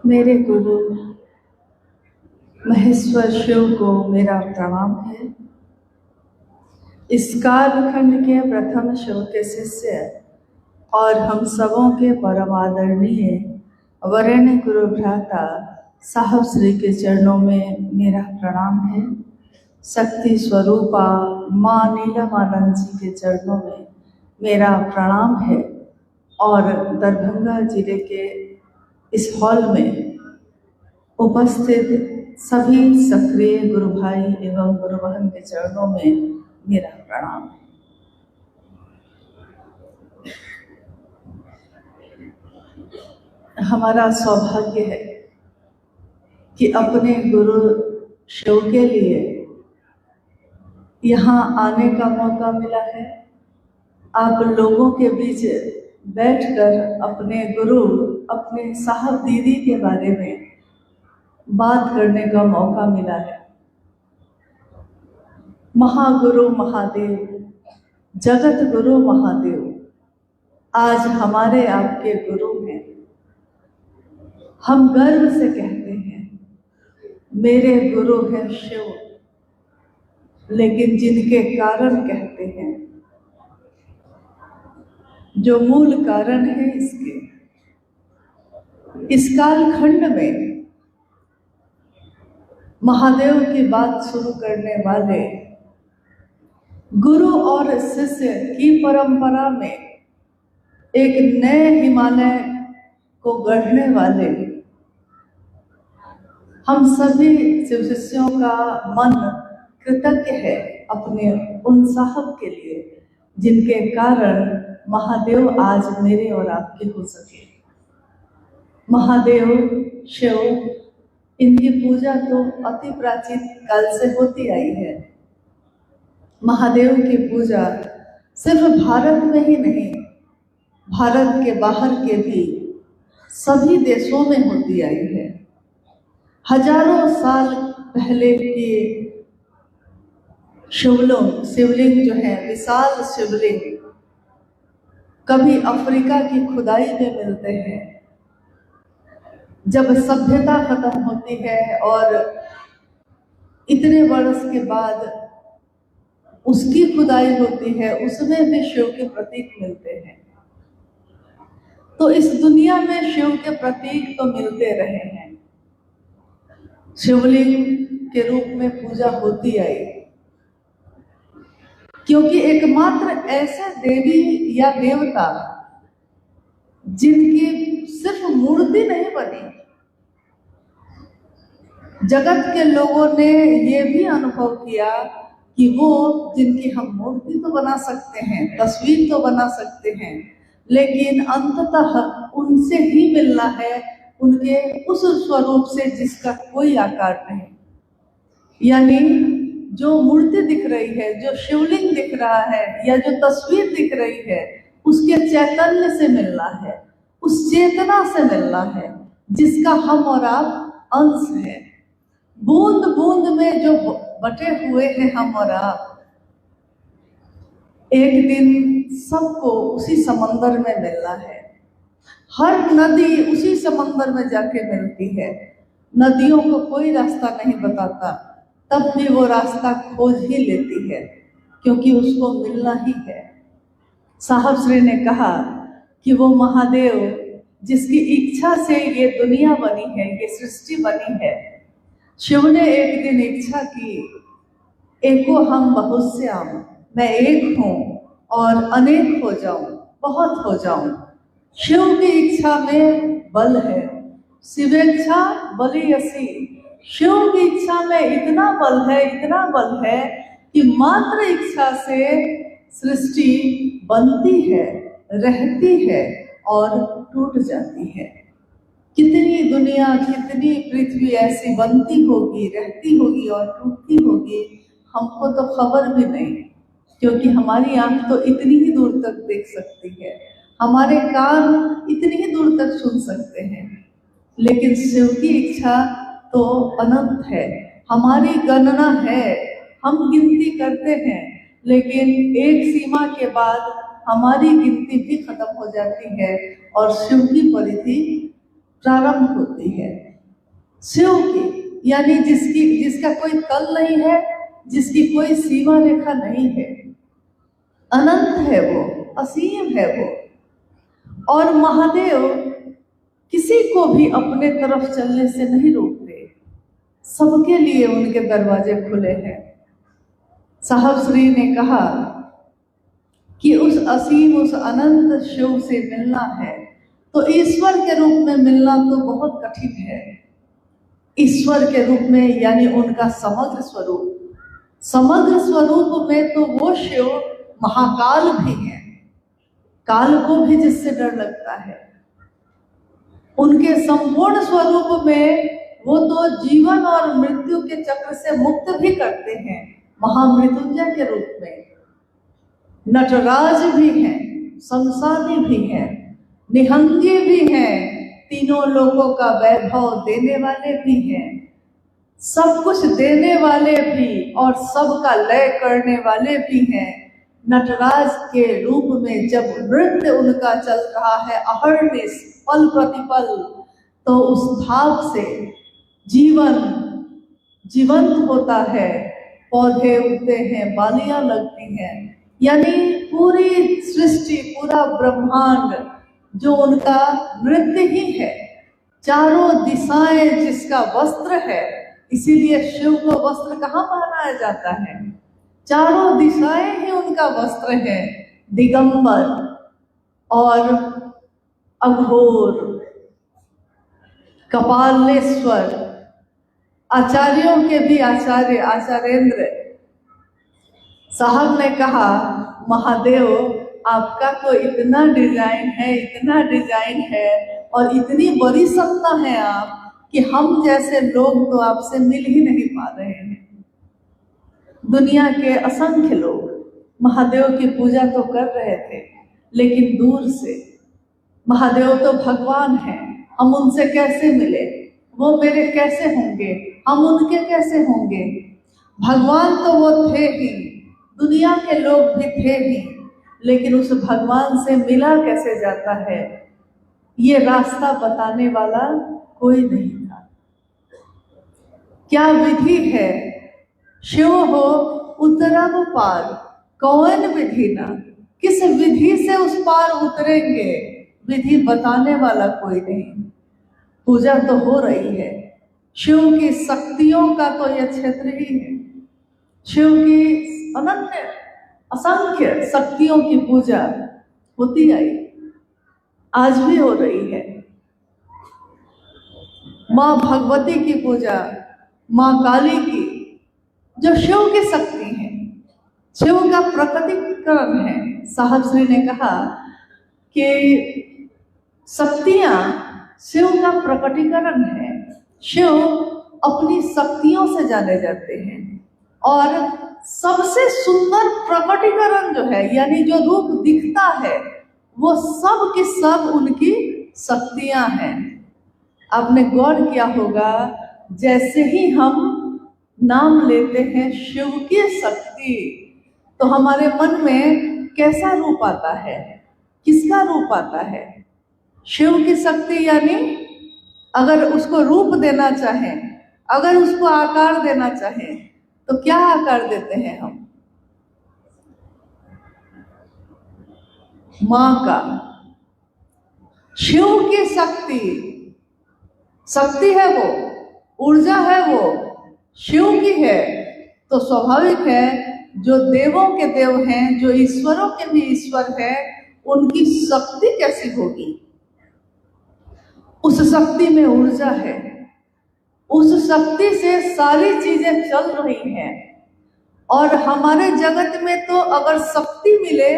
मेरे गुरु महेश्वर शिव को मेरा प्रणाम है। इस कालखंड के प्रथम शिव के शिष्य और हम सबों के परम आदरणीय वरेण्य गुरु भ्राता साहब श्री के चरणों में मेरा प्रणाम है। शक्ति स्वरूपा माँ नीलमानंद जी के चरणों में मेरा प्रणाम है। और दरभंगा जिले के इस हॉल में उपस्थित सभी सक्रिय गुरु भाई एवं गुरु बहन के चरणों में मेरा प्रणाम है। हमारा सौभाग्य है कि अपने गुरु शिव के लिए यहाँ आने का मौका मिला है। आप लोगों के बीच बैठकर अपने गुरु, अपने साहब दीदी के बारे में बात करने का मौका मिला है। महागुरु महादेव, जगत गुरु महादेव आज हमारे आपके गुरु हैं। हम गर्व से कहते हैं मेरे गुरु हैं शिव, लेकिन जिनके कारण कहते हैं, जो मूल कारण है इसके, इस कालखंड में महादेव की बात शुरू करने वाले गुरु और शिष्य की परंपरा में एक नए हिमालय को गढ़ने वाले हम सभी शिव शिष्यों का मन कृतज्ञ है अपने उन साहब के लिए जिनके कारण महादेव आज मेरे और आपके हो सके। महादेव शिव, इनकी पूजा तो अति प्राचीन काल से होती आई है। महादेव की पूजा सिर्फ भारत में ही नहीं, भारत के बाहर के भी सभी देशों में होती आई है। हजारों साल पहले के शिवलिंग जो है, विशाल शिवलिंग कभी अफ्रीका की खुदाई में मिलते हैं। जब सभ्यता खत्म होती है और इतने वर्ष के बाद उसकी खुदाई होती है, उसमें भी शिव के प्रतीक मिलते हैं। तो इस दुनिया में शिव के प्रतीक तो मिलते रहे हैं, शिवलिंग के रूप में पूजा होती आई, क्योंकि एकमात्र ऐसे देवी या देवता जिनकी सिर्फ मूर्ति नहीं बनी, जगत के लोगों ने ये भी अनुभव किया कि वो जिनकी हम मूर्ति तो बना सकते हैं, तस्वीर तो बना सकते हैं, लेकिन अंततः उनसे ही मिलना है, उनके उस स्वरूप से जिसका कोई आकार नहीं। यानी जो मूर्ति दिख रही है, जो शिवलिंग दिख रहा है या जो तस्वीर दिख रही है, उसके चैतन्य से मिलना है, उस चेतना से मिलना है जिसका हम और आप अंश हैं। बूंद बूंद में जो बटे हुए हैं हम और आप, एक दिन सबको उसी समंदर में मिलना है। हर नदी उसी समंदर में जाके मिलती है। नदियों को कोई रास्ता नहीं बताता, तब भी वो रास्ता खोज ही लेती है, क्योंकि उसको मिलना ही है। साहब श्री ने कहा कि वो महादेव जिसकी इच्छा से ये दुनिया बनी है, ये सृष्टि बनी है, शिव ने एक दिन इच्छा की, एको हम बहुश्याम, मैं एक हूँ और अनेक हो जाऊं, बहुत हो जाऊं। शिव की इच्छा में बल है, शिवेच्छा बली असी। शिव की इच्छा में इतना बल है, इतना बल है कि मात्र इच्छा से सृष्टि बनती है, रहती है और टूट जाती है। कितनी दुनिया, कितनी पृथ्वी ऐसी बनती होगी, रहती होगी और टूटती होगी, हमको तो खबर भी नहीं, क्योंकि हमारी आंख तो इतनी ही दूर तक देख सकती है, हमारे कान इतनी ही दूर तक सुन सकते हैं। लेकिन शिव की इच्छा तो अनंत है। हमारी गणना है, हम गिनती करते हैं, लेकिन एक सीमा के बाद हमारी गिनती भी खत्म हो जाती है और शिव की परिधि प्रारंभ होती है शिव की, यानी जिसका कोई तल नहीं है, जिसकी कोई सीमा रेखा नहीं है, अनंत है वो, असीम है वो। और महादेव किसी को भी अपने तरफ चलने से नहीं रोकते, सबके लिए उनके दरवाजे खुले हैं। साहब श्री ने कहा कि उस असीम, उस अनंत शिव से मिलना है तो ईश्वर के रूप में मिलना तो बहुत कठिन है। ईश्वर के रूप में यानी उनका समग्र स्वरूप, समग्र स्वरूप में तो वो शिव महाकाल भी है, काल को भी जिससे डर लगता है। उनके संपूर्ण स्वरूप में वो तो जीवन और मृत्यु के चक्र से मुक्त भी करते हैं, महामृत्युंजय के रूप में। नटराज भी हैं, संसारी भी हैं, निहंगी भी हैं, तीनों लोगों का वैभव देने वाले भी हैं, सब कुछ देने वाले भी और सबका लय करने वाले भी हैं। नटराज के रूप में जब नृत्य उनका चल रहा है अहर्निश पल प्रतिपल, तो उस भाव से जीवन जीवंत होता है, पौधे उगते हैं, बालियां लगती हैं, यानी पूरी सृष्टि, पूरा ब्रह्मांड जो उनका नृत्य ही है। चारों दिशाएं जिसका वस्त्र है, इसीलिए शिव को वस्त्र कहाँ पहनाया जाता है? चारों दिशाएं ही उनका वस्त्र है। दिगंबर और अघोर, कपालेश्वर, आचार्यों के भी आचार्य आचार्येंद्र साहब ने कहा, महादेव आपका तो इतना डिजाइन है, इतना डिजाइन है और इतनी बड़ी सत्ता है आप कि हम जैसे लोग तो आपसे मिल ही नहीं पा रहे हैं। दुनिया के असंख्य लोग महादेव की पूजा तो कर रहे थे, लेकिन दूर से। महादेव तो भगवान हैं, हम उनसे कैसे मिले, वो मेरे कैसे होंगे, हम उनके कैसे होंगे। भगवान तो वो थे ही, दुनिया के लोग भी थे ही, लेकिन उस भगवान से मिला कैसे जाता है, ये रास्ता बताने वाला कोई नहीं था। क्या विधि है, शिव हो उतरब पार, कौन विधि ना, किस विधि से उस पार उतरेंगे, विधि बताने वाला कोई नहीं। पूजा तो हो रही है, शिव की शक्तियों का तो यह क्षेत्र ही है। शिव की अनंत असंख्य शक्तियों की पूजा होती आई, आज भी हो रही है। माँ भगवती की पूजा, माँ काली की, जो शिव की शक्ति है, शिव का प्रकटीकरण है। साहब श्री ने कहा कि शक्तियां शिव का प्रकटीकरण है। शिव अपनी शक्तियों से जाने जाते हैं और सबसे सुंदर प्रकटीकरण जो है, यानी जो रूप दिखता है, वो सब की सब उनकी शक्तियां हैं। आपने गौर किया होगा, जैसे ही हम नाम लेते हैं शिव की शक्ति, तो हमारे मन में कैसा रूप आता है, किसका रूप आता है? शिव की शक्ति, यानी अगर उसको रूप देना चाहें, अगर उसको आकार देना चाहें, तो क्या आकार देते हैं हम? मां का। शिव की शक्ति, शक्ति है वो, ऊर्जा है वो, शिव की है, तो स्वाभाविक है जो देवों के देव हैं, जो ईश्वरों के भी ईश्वर है, उनकी शक्ति कैसी होगी? उस शक्ति में ऊर्जा है, उस शक्ति से सारी चीजें चल रही हैं। और हमारे जगत में तो अगर शक्ति मिले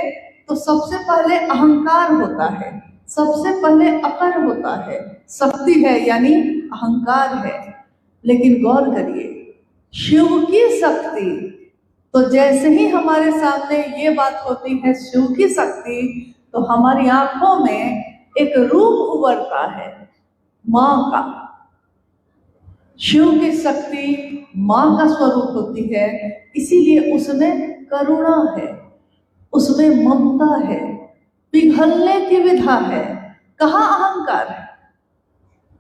तो सबसे पहले अहंकार होता है, सबसे पहले अकर होता है। शक्ति है यानी अहंकार है। लेकिन गौर करिए, शिव की शक्ति, तो जैसे ही हमारे सामने ये बात होती है शिव की शक्ति, तो हमारी आंखों में एक रूप उभरता है, मां का। शिव की शक्ति मां का स्वरूप होती है, इसीलिए उसमें करुणा है, उसमें ममता है, पिघलने की विधा है। कहाँ अहंकार है?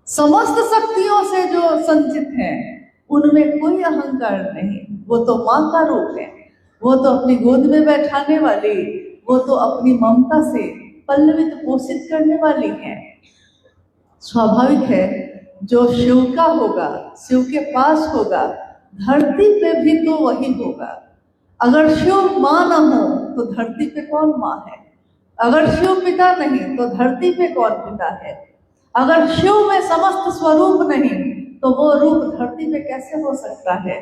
समस्त शक्तियों से जो संचित है, उनमें कोई अहंकार नहीं। वो तो माँ का रूप है, वो तो अपनी गोद में बैठाने वाली, वो तो अपनी ममता से पल्लवित पोषित करने वाली है। स्वाभाविक है, जो शिव का होगा, शिव के पास होगा, धरती पे भी तो वही होगा। अगर शिव माँ न हो तो धरती पे कौन माँ है? अगर शिव पिता नहीं तो धरती पे कौन पिता है? अगर शिव में समस्त स्वरूप नहीं तो वो रूप धरती पे कैसे हो सकता है?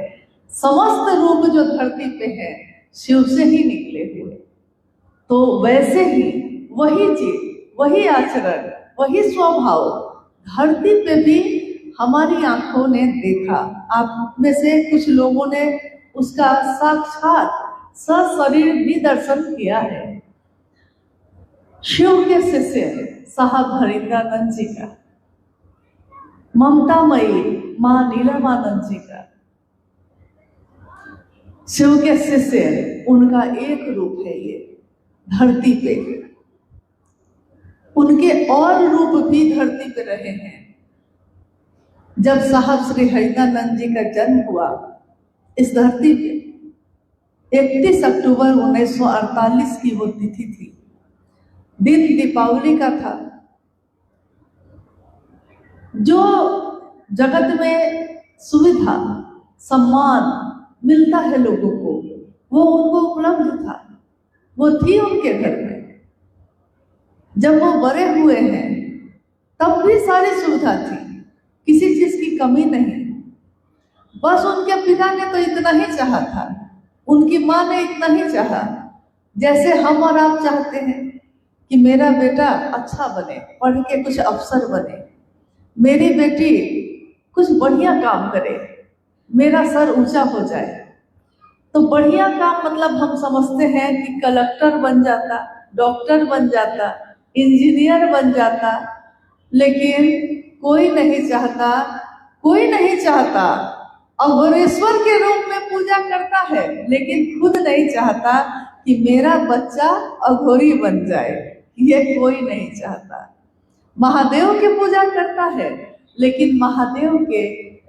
समस्त रूप जो धरती पे है शिव से ही निकले हुए। तो वैसे ही वही चीज, वही आचरण, वही स्वभाव धरती पे भी हमारी आंखों ने देखा। आप में से कुछ लोगों ने उसका साक्षात सशरीर भी दर्शन किया है। शिव के शिष्य साहब हरिंद्रानंद जी का, ममतामयी मां नीलमानंद जी का, शिव के शिष्य, उनका एक रूप है ये धरती पे। उनके और रूप भी धरती पे रहे हैं। जब साहब श्री हरिंद्रानंद जी का जन्म हुआ इस धरती पे, 31 अक्टूबर 1948 की वो तिथि थी। दिन दीपावली का था। जो जगत में सुविधा सम्मान मिलता है लोगों को, वो उनको उपलब्ध था, वो थी उनके घर में। जब वो बड़े हुए हैं तब भी सारी सुविधा थी, किसी चीज की कमी नहीं। बस उनके पिता ने तो इतना ही चाहा था, उनकी माँ ने इतना ही चाहा, जैसे हम और आप चाहते हैं कि मेरा बेटा अच्छा बने, पढ़ के कुछ अफसर बने, मेरी बेटी कुछ बढ़िया काम करे, मेरा सर ऊंचा हो जाए। तो बढ़िया काम मतलब हम समझते हैं कि कलेक्टर बन जाता, डॉक्टर बन जाता, इंजीनियर बन जाता। लेकिन कोई नहीं चाहता, कोई नहीं चाहता। अघोरेश्वर के रूप में पूजा करता है लेकिन खुद नहीं चाहता कि मेरा बच्चा अघोरी बन जाए, ये कोई नहीं चाहता। महादेव की पूजा करता है लेकिन महादेव के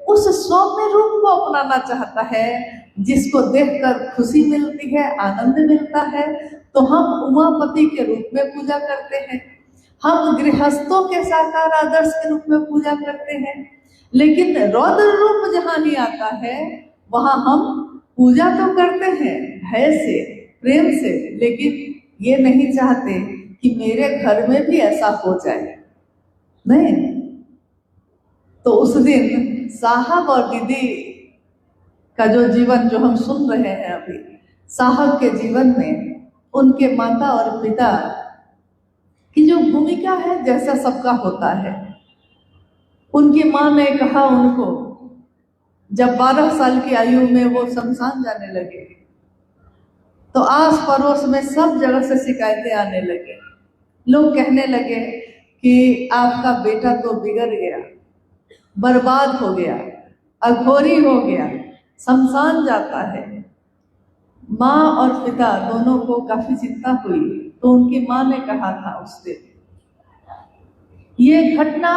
उस सौम्य रूप को अपनाना चाहता है जिसको देखकर खुशी मिलती है, आनंद मिलता है। तो हम उमापति के रूप में पूजा करते हैं, हम गृहस्थों के साकार आदर्श के रूप में पूजा करते हैं। लेकिन रौद्र रूप जहाँ नहीं आता है वहाँ हम पूजा तो करते हैं भय से, प्रेम से, लेकिन ये नहीं चाहते कि मेरे घर में भी ऐसा हो जाए। नहीं। तो उस दिन साहब और दीदी का जो जीवन जो हम सुन रहे हैं अभी, साहब के जीवन में उनके माता और पिता की जो भूमिका है जैसा सबका होता है। उनकी माँ ने कहा उनको, जब 12 साल की आयु में वो शमशान जाने लगे तो आस पड़ोस में सब जगह से शिकायतें आने लगे। लोग कहने लगे कि आपका बेटा तो बिगड़ गया, बर्बाद हो गया, अघोरी हो गया, शमशान जाता है। माँ और पिता दोनों को काफी चिंता हुई। तो उनकी माँ ने कहा था उस दिन, ये घटना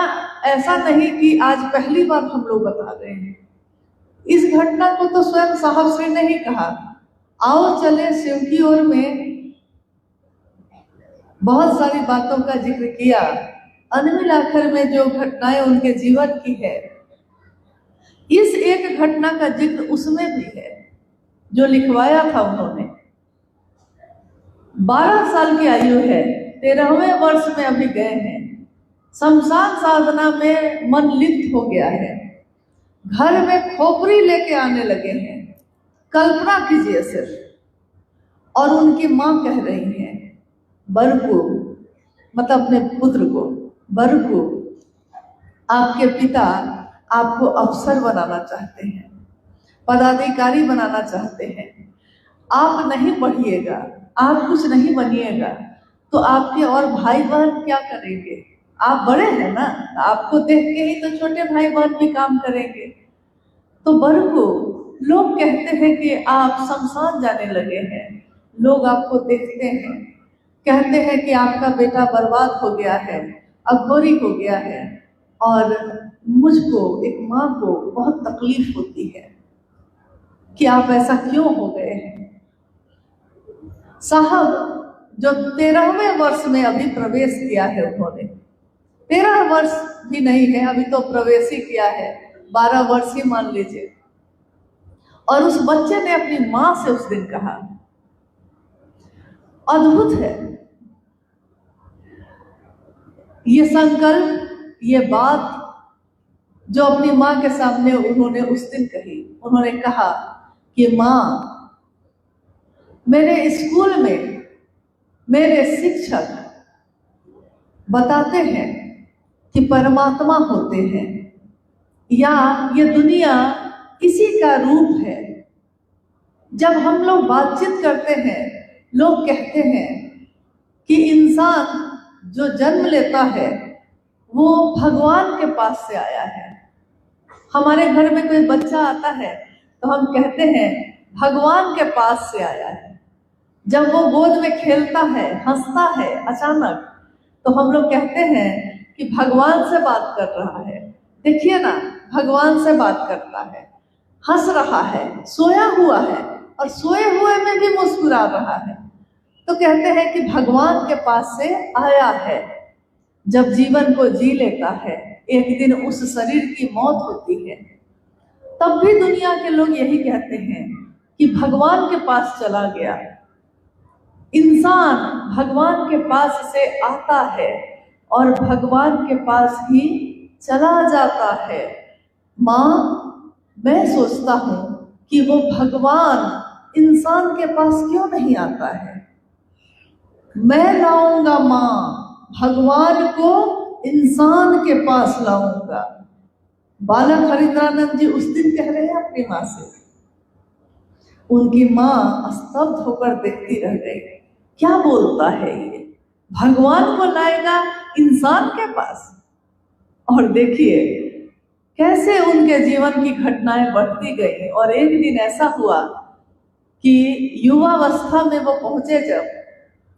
ऐसा नहीं कि आज पहली बार हम लोग बता रहे हैं, इस घटना को तो स्वयं साहब श्री ने ही कहा। आओ चले शिव की ओर में बहुत सारी बातों का जिक्र किया। अनमिल आखिर में जो घटनाएं उनके जीवन की है, इस एक घटना का जिक्र उसमें भी है जो लिखवाया था उन्होंने। 12 साल की आयु है, 13वें वर्ष में अभी गए हैं, शमशान साधना में मन लिप्त हो गया है, घर में खोपड़ी लेके आने लगे हैं। कल्पना कीजिए सिर्फ। और उनकी माँ कह रही हैं बर को, मतलब अपने पुत्र को, बर को, आपके पिता आपको अफसर बनाना चाहते हैं, पदाधिकारी बनाना चाहते हैं। आप नहीं पढ़िएगा, आप कुछ नहीं बनिएगा तो आपके और भाई बहन क्या करेंगे? आप बड़े हैं ना, आपको देख के ही तो छोटे भाई बहन भी काम करेंगे। तो बर को लोग कहते हैं कि आप शमशान जाने लगे हैं, लोग आपको देखते हैं, कहते हैं कि आपका बेटा बर्बाद हो गया है, अघोरी हो गया है। और मुझको, एक माँ को, बहुत तकलीफ होती है कि आप ऐसा क्यों हो गए हैं। साहब जो 13वें वर्ष में अभी प्रवेश किया है, उन्होंने 13 वर्ष भी नहीं है, अभी तो प्रवेश ही किया है, 12 वर्ष ही मान लीजिए। और उस बच्चे ने अपनी माँ से उस दिन कहा, अद्भुत है ये संकल्प, ये बात जो अपनी माँ के सामने उन्होंने उस दिन कही। उन्होंने कहा कि माँ, मेरे स्कूल में मेरे शिक्षक बताते हैं कि परमात्मा होते हैं, या ये दुनिया इसी का रूप है। जब हम लोग बातचीत करते हैं, लोग कहते हैं कि इंसान जो जन्म लेता है वो भगवान के पास से आया है। हमारे घर में कोई बच्चा आता है तो हम कहते हैं भगवान के पास से आया है। जब वो गोद में खेलता है, हंसता है अचानक, तो हम लोग कहते हैं कि भगवान से बात कर रहा है। देखिए ना, भगवान से बात करता है, हंस रहा है, सोया हुआ है और सोए हुए में भी मुस्कुरा रहा है। तो कहते हैं कि भगवान के पास से आया है। जब जीवन को जी लेता है, एक दिन उस शरीर की मौत होती है, तब भी दुनिया के लोग यही कहते हैं कि भगवान के पास चला गया। इंसान भगवान के पास से आता है और भगवान के पास ही चला जाता है। माँ, मैं सोचता हूँ कि वो भगवान इंसान के पास क्यों नहीं आता है। मैं लाऊंगा माँ, भगवान को इंसान के पास लाऊंगा। बालक हरिद्रानंद जी उस दिन कह रहे हैं अपनी माँ से। उनकी माँ स्तब्ध होकर देखती रह गई, क्या बोलता है ये, भगवान को लाएगा इंसान के पास। और देखिए कैसे उनके जीवन की घटनाएं बढ़ती गई। और एक दिन ऐसा हुआ कि युवावस्था में वो पहुंचे जब,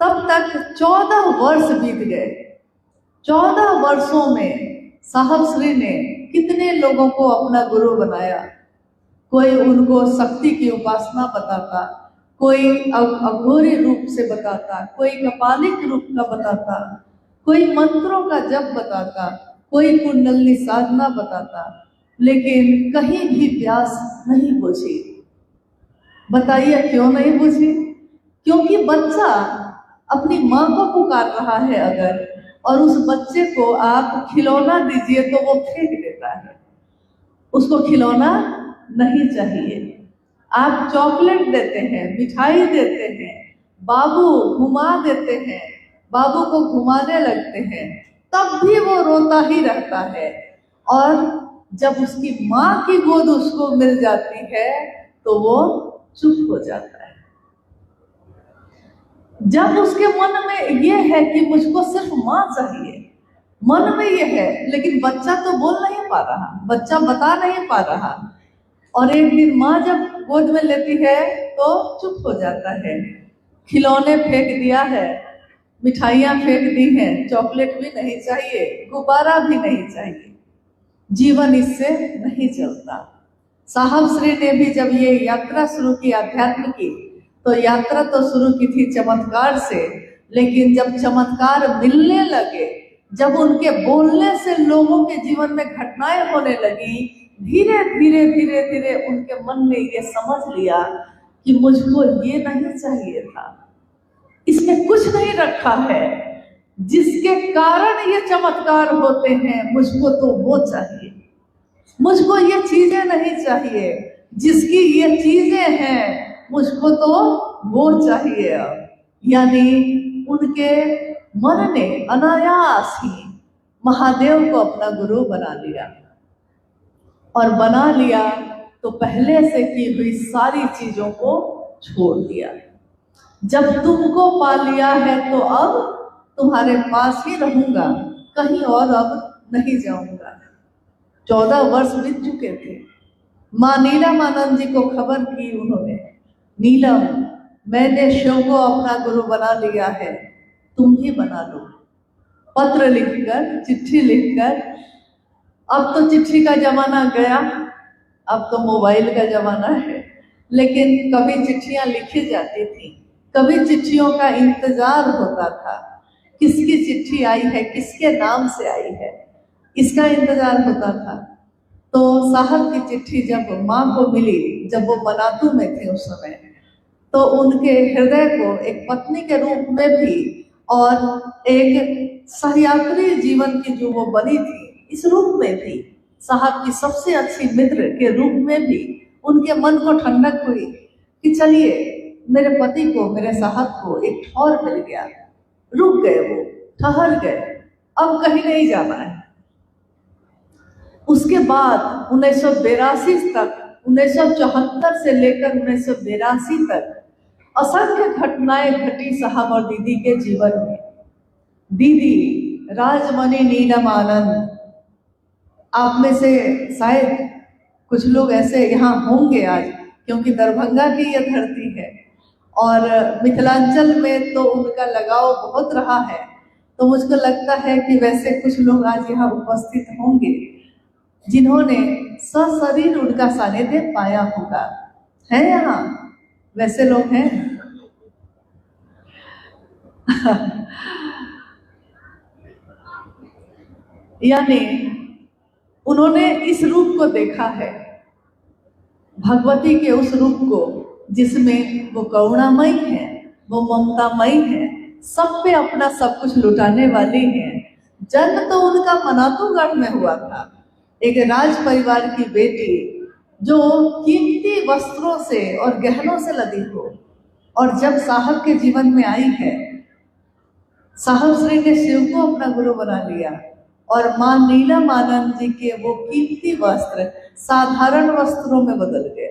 तब तक 14 वर्ष बीत गए। 14 वर्षों में साहब श्री ने कितने लोगों को अपना गुरु बनाया। कोई उनको शक्ति की उपासना बताता, कोई अघोरी रूप से बताता, कोई कपालिक रूप का बताता, कोई मंत्रों का जप बताता, कोई कुंडलनी साधना बताता, लेकिन कहीं भी प्यास नहीं बुझी। बताइए क्यों नहीं बुझी? क्योंकि बच्चा अपनी माँ को पुकार रहा है अगर, और उस बच्चे को आप खिलौना दीजिए तो वो फेंक देता है, उसको खिलौना नहीं चाहिए। आप चॉकलेट देते हैं, मिठाई देते हैं, बाबू घुमा देते हैं, बाबू को घुमाने लगते हैं, तब भी वो रोता ही रहता है। और जब उसकी माँ की गोद उसको मिल जाती है तो वो चुप हो जाता है। जब उसके मन में ये है कि मुझको सिर्फ माँ चाहिए, मन में ये है, लेकिन बच्चा तो बोल नहीं पा रहा, बच्चा बता नहीं पा रहा। और एक दिन माँ जब गोद में लेती है तो चुप हो जाता है। खिलौने फेंक दिया है, मिठाइयाँ फेंक दी हैं, चॉकलेट भी नहीं चाहिए, गुब्बारा भी नहीं चाहिए, जीवन इससे नहीं चलता। साहब श्री ने भी जब ये यात्रा शुरू की अध्यात्म की, तो यात्रा तो शुरू की थी चमत्कार से, लेकिन जब चमत्कार मिलने लगे, जब उनके बोलने से लोगों के जीवन में घटनाएं होने लगी, धीरे धीरे धीरे धीरे उनके मन ने ये समझ लिया कि मुझको ये नहीं चाहिए था, इसमें कुछ नहीं रखा है जिसके कारण ये चमत्कार होते हैं, मुझको तो वो चाहिए। मुझको ये चीजें नहीं चाहिए जिसकी ये चीजें हैं, मुझको तो वो चाहिए। यानी उनके मन ने अनायास ही महादेव को अपना गुरु बना लिया। और बना लिया तो पहले से की हुई सारी चीजों को छोड़ दिया। जब तुमको पा लिया है तो अब तुम्हारे पास ही रहूंगा, कहीं और अब नहीं जाऊंगा। 14 वर्ष बीत चुके थे। माँ नीलमानंद जी को खबर की उन्होंने, नीलम, मैंने शिव को अपना गुरु बना लिया है, तुम भी बना लो। पत्र लिखकर, चिट्ठी लिखकर अब तो चिट्ठी का जमाना गया, अब तो मोबाइल का जमाना है, लेकिन कभी चिट्ठियां लिखी जाती थी, कभी चिट्ठियों का इंतजार होता था, किसकी चिट्ठी आई है, किसके नाम से आई है, इसका इंतजार होता था। तो साहब की चिट्ठी जब माँ को मिली, जब वो मनातू में थे उस समय, तो उनके हृदय को एक पत्नी के रूप में भी और एक सहयात्री जीवन की जो वो बनी थी इस रूप में भी, साहब की सबसे अच्छी मित्र के रूप में भी उनके मन को ठंडक हुई कि चलिए मेरे पति को, मेरे साहब को एक ठौर मिल गया। रुक गए, वो ठहर गए, अब कहीं नहीं जाना है। उसके बाद 1982 तक, 1974 से लेकर 1982 तक असंख्य घटनाएं घटी साहब और दीदी के जीवन में। दीदी राजमणि नीलम आनंद, आप में से शायद कुछ लोग ऐसे यहाँ होंगे आज, क्योंकि दरभंगा की यह धरती है और मिथिलांचल में तो उनका लगाव बहुत रहा है, तो मुझको लगता है कि वैसे कुछ लोग आज यहाँ उपस्थित होंगे जिन्होंने सशरीर उनका सानिध्य पाया होगा। है यहाँ वैसे लोग हैं? यानी उन्होंने इस रूप को देखा है, भगवती के उस रूप को जिसमें वो करुणामयी है, वो ममतामयी है, सब पे अपना सब कुछ लुटाने वाली है। जन्म तो उनका मनातूगढ़ में हुआ था, एक राज परिवार की बेटी जो कीमती वस्त्रों से और गहनों से लदी हो, और जब साहब के जीवन में आई है, साहब श्री ने शिव को अपना गुरु बना लिया और मां नीलम आनंद जी के वो कीमती वस्त्र साधारण वस्त्रों में बदल गए।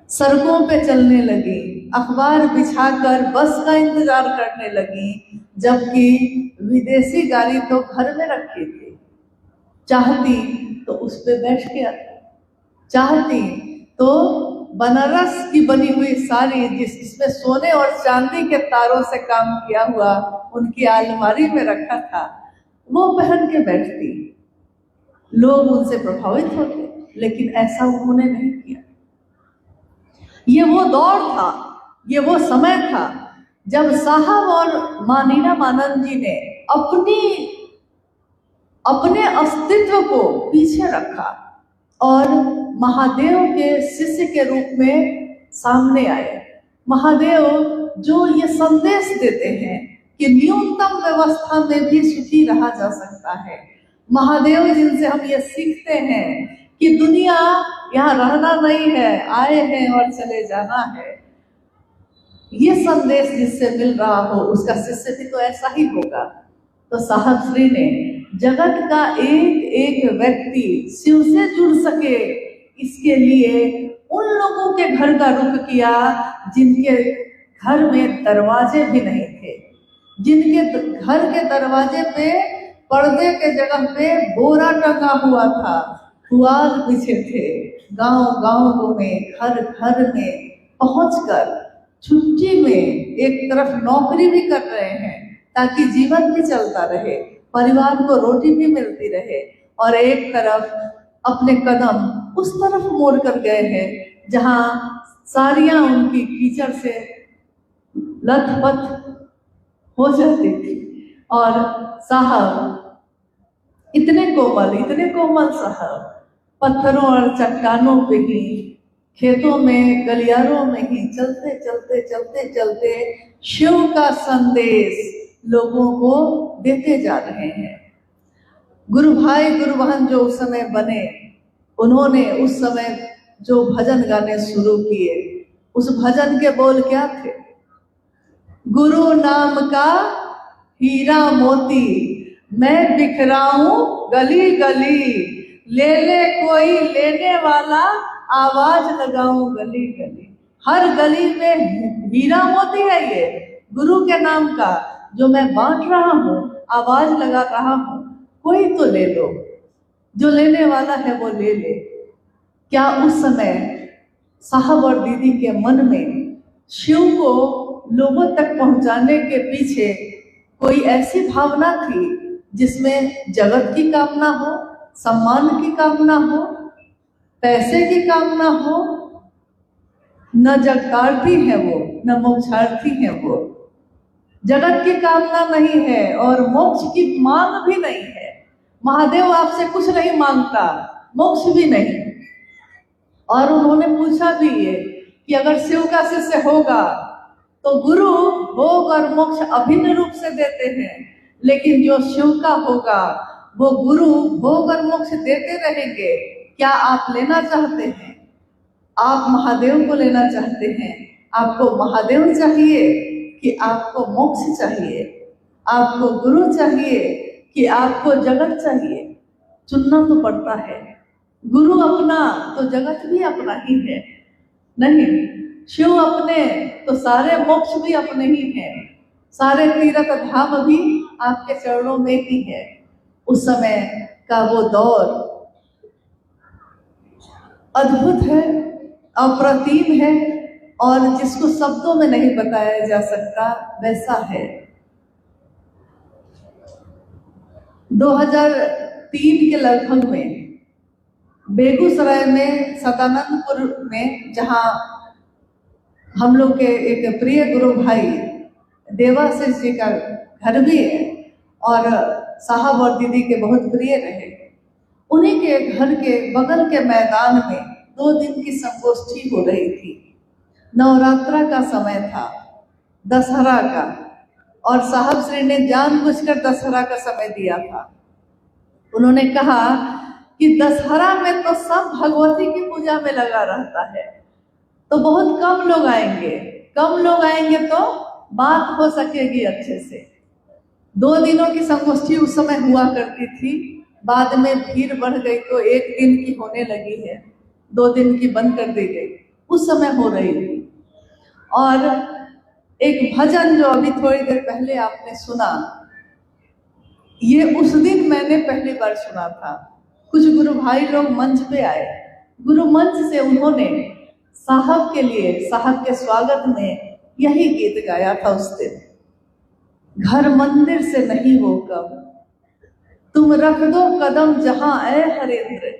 सड़कों पे चलने लगी, अखबार बिछाकर बस का इंतजार करने लगी, जबकि विदेशी गाड़ी तो घर में रखी थी। चाहती तो उस पे बैठ के आती, चाहती तो बनारस की बनी हुई साड़ी जिसमें सोने और चांदी के तारों से काम किया हुआ उनकी अलमारी में रखा था, वो पहन के बैठती। लोग उनसे प्रभावित होते, लेकिन ऐसा उन्होंने नहीं किया। ये वो दौर था, ये वो समय था जब साहब और मां नीलम आनंद जी ने अपने अस्तित्व को पीछे रखा और महादेव के शिष्य के रूप में सामने आए। महादेव जो ये संदेश देते हैं कि न्यूनतम व्यवस्था में भी सुखी रहा जा सकता है। महादेव जिनसे हम ये सीखते हैं कि दुनिया यहाँ रहना नहीं है, आए हैं और चले जाना है। ये संदेश जिससे मिल रहा हो उसका शिष्य भी तो ऐसा ही होगा। तो साहब श्री ने जगत का एक एक व्यक्ति शिव से जुड़ सके, इसके लिए उन लोगों के घर का रुख किया जिनके घर में दरवाजे भी नहीं थे, जिनके घर के दरवाजे पे पर्दे के जगह पे बोरा टंगा हुआ था, पुआल बिछे थे। गांव-गांव में, घर घर में पहुंचकर छुट्टी में एक तरफ नौकरी भी कर रहे हैं ताकि जीवन भी चलता रहे, परिवार को रोटी भी मिलती रहे, और एक तरफ अपने कदम उस तरफ मोड़ कर गए हैं जहां साड़ियां उनकी कीचड़ से लथपथ हो जाती थी। और साहब इतने कोमल साहब पत्थरों और चट्टानों पे ही, खेतों में, गलियारों में ही चलते चलते चलते चलते शिव का संदेश लोगों को देते जा रहे हैं। गुरु भाई गुरु बहन जो उस समय बने, उन्होंने उस समय जो भजन गाने शुरू किए, उस भजन के बोल क्या थे? गुरु नाम का हीरा मोती मैं बिखराऊं गली गली, ले ले कोई लेने वाला आवाज लगाऊं गली गली। हर गली में हीरा मोती है ये गुरु के नाम का, जो मैं बांट रहा हूँ, आवाज लगा रहा हूँ, कोई तो ले लो, जो लेने वाला है वो ले ले। क्या उस समय साहब और दीदी के मन में शिव को लोगों तक पहुंचाने के पीछे कोई ऐसी भावना थी जिसमें जगत की कामना हो, सम्मान की कामना हो, पैसे की कामना हो, न जगतार्थी है वो, न मोक्षार्थी है वो। जगत की कामना नहीं है और मोक्ष की मांग भी नहीं है। महादेव आपसे कुछ नहीं मांगता, मोक्ष भी नहीं। और उन्होंने पूछा भी ये कि अगर शिव का शिष्य होगा तो गुरु भोग और मोक्ष अभिन्न रूप से देते हैं, लेकिन जो शिव का होगा वो गुरु भोग और मोक्ष देते रहेंगे। क्या आप लेना चाहते हैं? आप महादेव को लेना चाहते हैं? आपको महादेव चाहिए कि आपको मोक्ष चाहिए? आपको गुरु चाहिए कि आपको जगत चाहिए? चुनना तो पड़ता है। गुरु अपना तो जगत भी अपना ही है। नहीं, शिव अपने तो सारे मोक्ष भी अपने ही हैं, सारे तीर्थ धाम भी आपके चरणों में ही है। उस समय का वो दौर अद्भुत है, अप्रतिम है, और जिसको शब्दों में नहीं बताया जा सकता वैसा है। 2003 के लगभग में बेगूसराय में सदानंदपुर में, जहाँ हम लोग के एक प्रिय गुरु भाई देवाशीष जी का घर भी है और साहब और दीदी के बहुत प्रिय रहे, उन्हीं के घर के बगल के मैदान में 2 दिन की संगोष्ठी हो रही थी। नवरात्रा का समय था, दशहरा का, और साहब श्री ने जानबूझकर दशहरा का समय दिया था। उन्होंने कहा कि दशहरा में तो सब भगवती की पूजा में लगा रहता है, तो बहुत कम लोग आएंगे। कम लोग आएंगे तो बात हो सकेगी अच्छे से। 2 दिनों की संगोष्ठी उस समय हुआ करती थी, बाद में भीड़ बढ़ गई तो 1 दिन की होने लगी है, 2 दिन की बंद कर दी गई। उस समय हो रही थी। और एक भजन जो अभी थोड़ी देर पहले आपने सुना, ये उस दिन मैंने पहली बार सुना था। कुछ गुरु भाई लोग मंच पे आए, गुरु मंच से उन्होंने साहब के लिए, साहब के स्वागत में यही गीत गाया था उस दिन। घर मंदिर से नहीं हो कम, तुम रख दो कदम जहां ऐ हरेंद्र,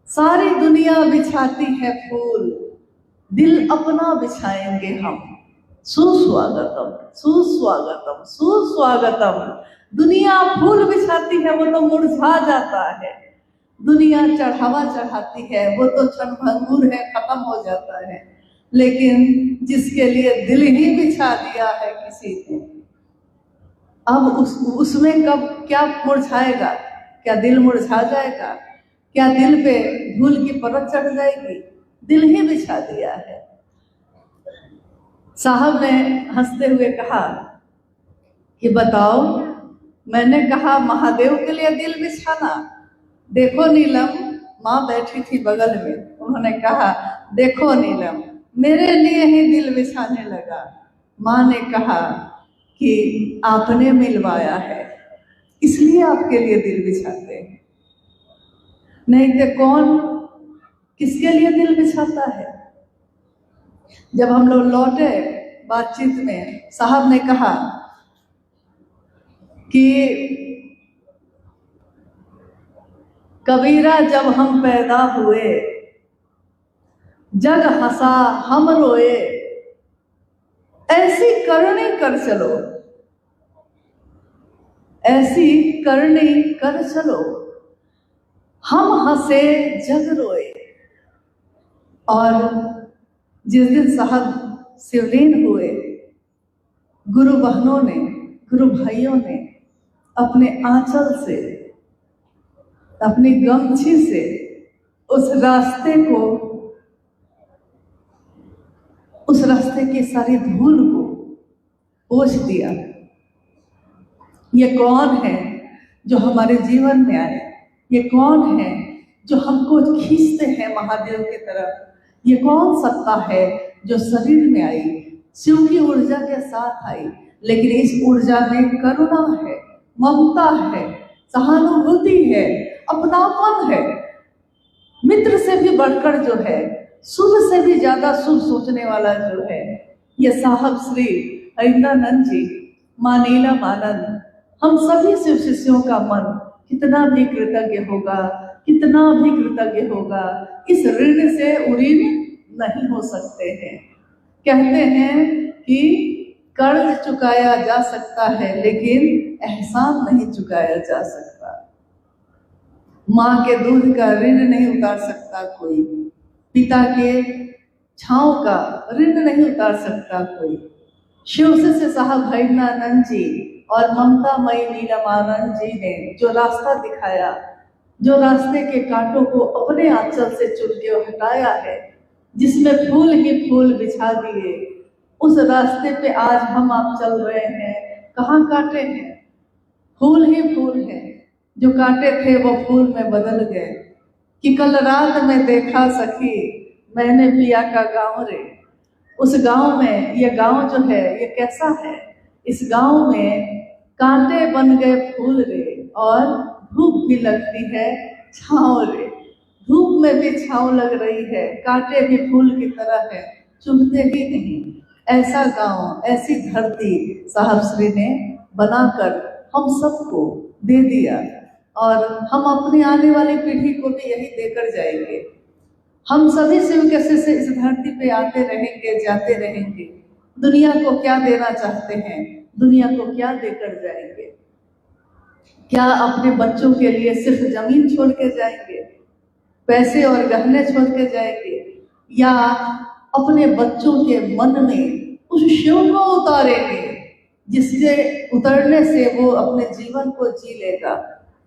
सारी दुनिया बिछाती है फूल, दिल अपना बिछाएंगे हम। सुस्वागतम सुस्वागतम सुस्वागतम। दुनिया फूल बिछाती है वो तो मुरझा जाता है, दुनिया चढ़ावा चढ़ाती है वो तो क्षणभंगुर है, खत्म हो जाता है, लेकिन जिसके लिए दिल ही बिछा दिया है किसी ने, अब उसमें कब क्या मुरझाएगा? क्या दिल मुरझा जाएगा? क्या दिल पे धूल की परत चढ़ जाएगी? दिल ही बिछा दिया है। साहब ने हंसते हुए कहा कि बताओ, मैंने कहा महादेव के लिए दिल बिछाना? देखो नीलम, माँ बैठी थी बगल में, उन्होंने कहा देखो नीलम, मेरे लिए ही दिल बिछाने लगा। माँ ने कहा कि आपने मिलवाया है, इसलिए आपके लिए दिल बिछाते हैं, नहीं तो कौन किसके लिए दिल बिछाता है? जब हम लोग लौटे बातचीत में, साहब ने कहा कि कबीरा जब हम पैदा हुए, जग हंसा हम रोए, ऐसी करनी कर चलो, ऐसी करनी कर चलो, हम हंसे जग रोए। और जिस दिन साहब शिवलीन हुए, गुरु बहनों ने, गुरु भाइयों ने अपने आंचल से, अपनी गमछी से उस रास्ते को, उस रास्ते की सारी धूल को पोंछ दिया। ये कौन है जो हमारे जीवन में आए? ये कौन है जो हमको खींचते हैं महादेव की तरफ? ये कौन सत्ता है जो शरीर में आई, शिव की ऊर्जा के साथ आई, लेकिन इस ऊर्जा में करुणा है, ममता है, सहानुभूति है, अपनापन है, मित्र से भी बढ़कर जो है, शुभ से भी ज्यादा शुभ सोचने वाला जो है, ये साहब श्री हरिंद्रानंद जी, माँ नीलम आनंद, हम सभी शिव शिष्यों का मन कितना भी कृतज्ञ होगा, कितना भी कृतज्ञ होगा, इस ऋण से उऋण नहीं हो सकते हैं। कहते हैं कि कर्ज चुकाया जा सकता है लेकिन एहसान नहीं चुकाया जा सकता। माँ के दूध का ऋण नहीं उतार सकता कोई, पिता के छांव का ऋण नहीं उतार सकता कोई। शिव से साहब भैरनानंद जी और ममता मई नीलमानंद जी ने जो रास्ता दिखाया, जो रास्ते के कांटों को अपने आंचल से चुन के हटाया है, जिसमें फूल ही फूल बिछा दिए, उस रास्ते पे आज हम आप चल रहे हैं। कहाँ कांटे हैं, फूल ही फूल हैं। जो कांटे थे वो फूल में बदल गए कि कल रात में देखा सखी मैंने पिया का गाँव रे। उस गांव में, ये गांव जो है ये कैसा है, इस गांव में कांटे बन गए फूल रे, और धूप भी लगती है छाँव रे। धूप में भी छाँव लग रही है, कांटे भी फूल की तरह है, चुभते ही नहीं। ऐसा गांव, ऐसी धरती साहब श्री ने बनाकर हम सबको दे दिया, और हम अपनी आने वाली पीढ़ी को भी यही देकर जाएंगे। हम सभी शिव के से इस धरती पे आते रहेंगे, जाते रहेंगे। दुनिया को क्या देना चाहते हैं, दुनिया को क्या देकर जाएंगे? क्या अपने बच्चों के लिए सिर्फ जमीन छोड़ के जाएंगे, पैसे और गहने छोड़ के जाएंगे, या अपने बच्चों के मन में उस शिव को उतारेंगे जिससे उतरने से वो अपने जीवन को जी लेगा?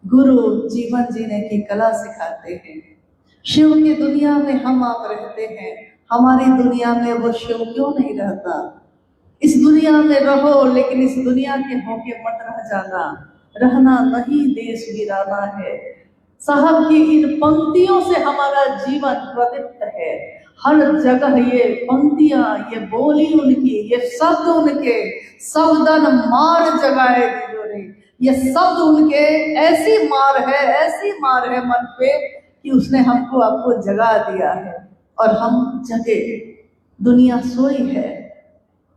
गुरु जीवन जीने की कला सिखाते हैं। शिव की दुनिया में हम आप रहते हैं, हमारी दुनिया में वो शिव क्यों नहीं रहता? इस दुनिया में रहो, लेकिन इस दुनिया के होके मत रह जाना। रहना नहीं देश वीराना है। साहब की इन पंक्तियों से हमारा जीवन प्रदीप्त है। हर जगह ये पंक्तियां, ये बोली उनकी, ये शब्द उनके, शब्दन मार जगाए दिलोरे। ये शब्द उनके ऐसी मार है मन पे कि उसने हमको आपको जगा दिया है, और हम जगे। दुनिया सोई है।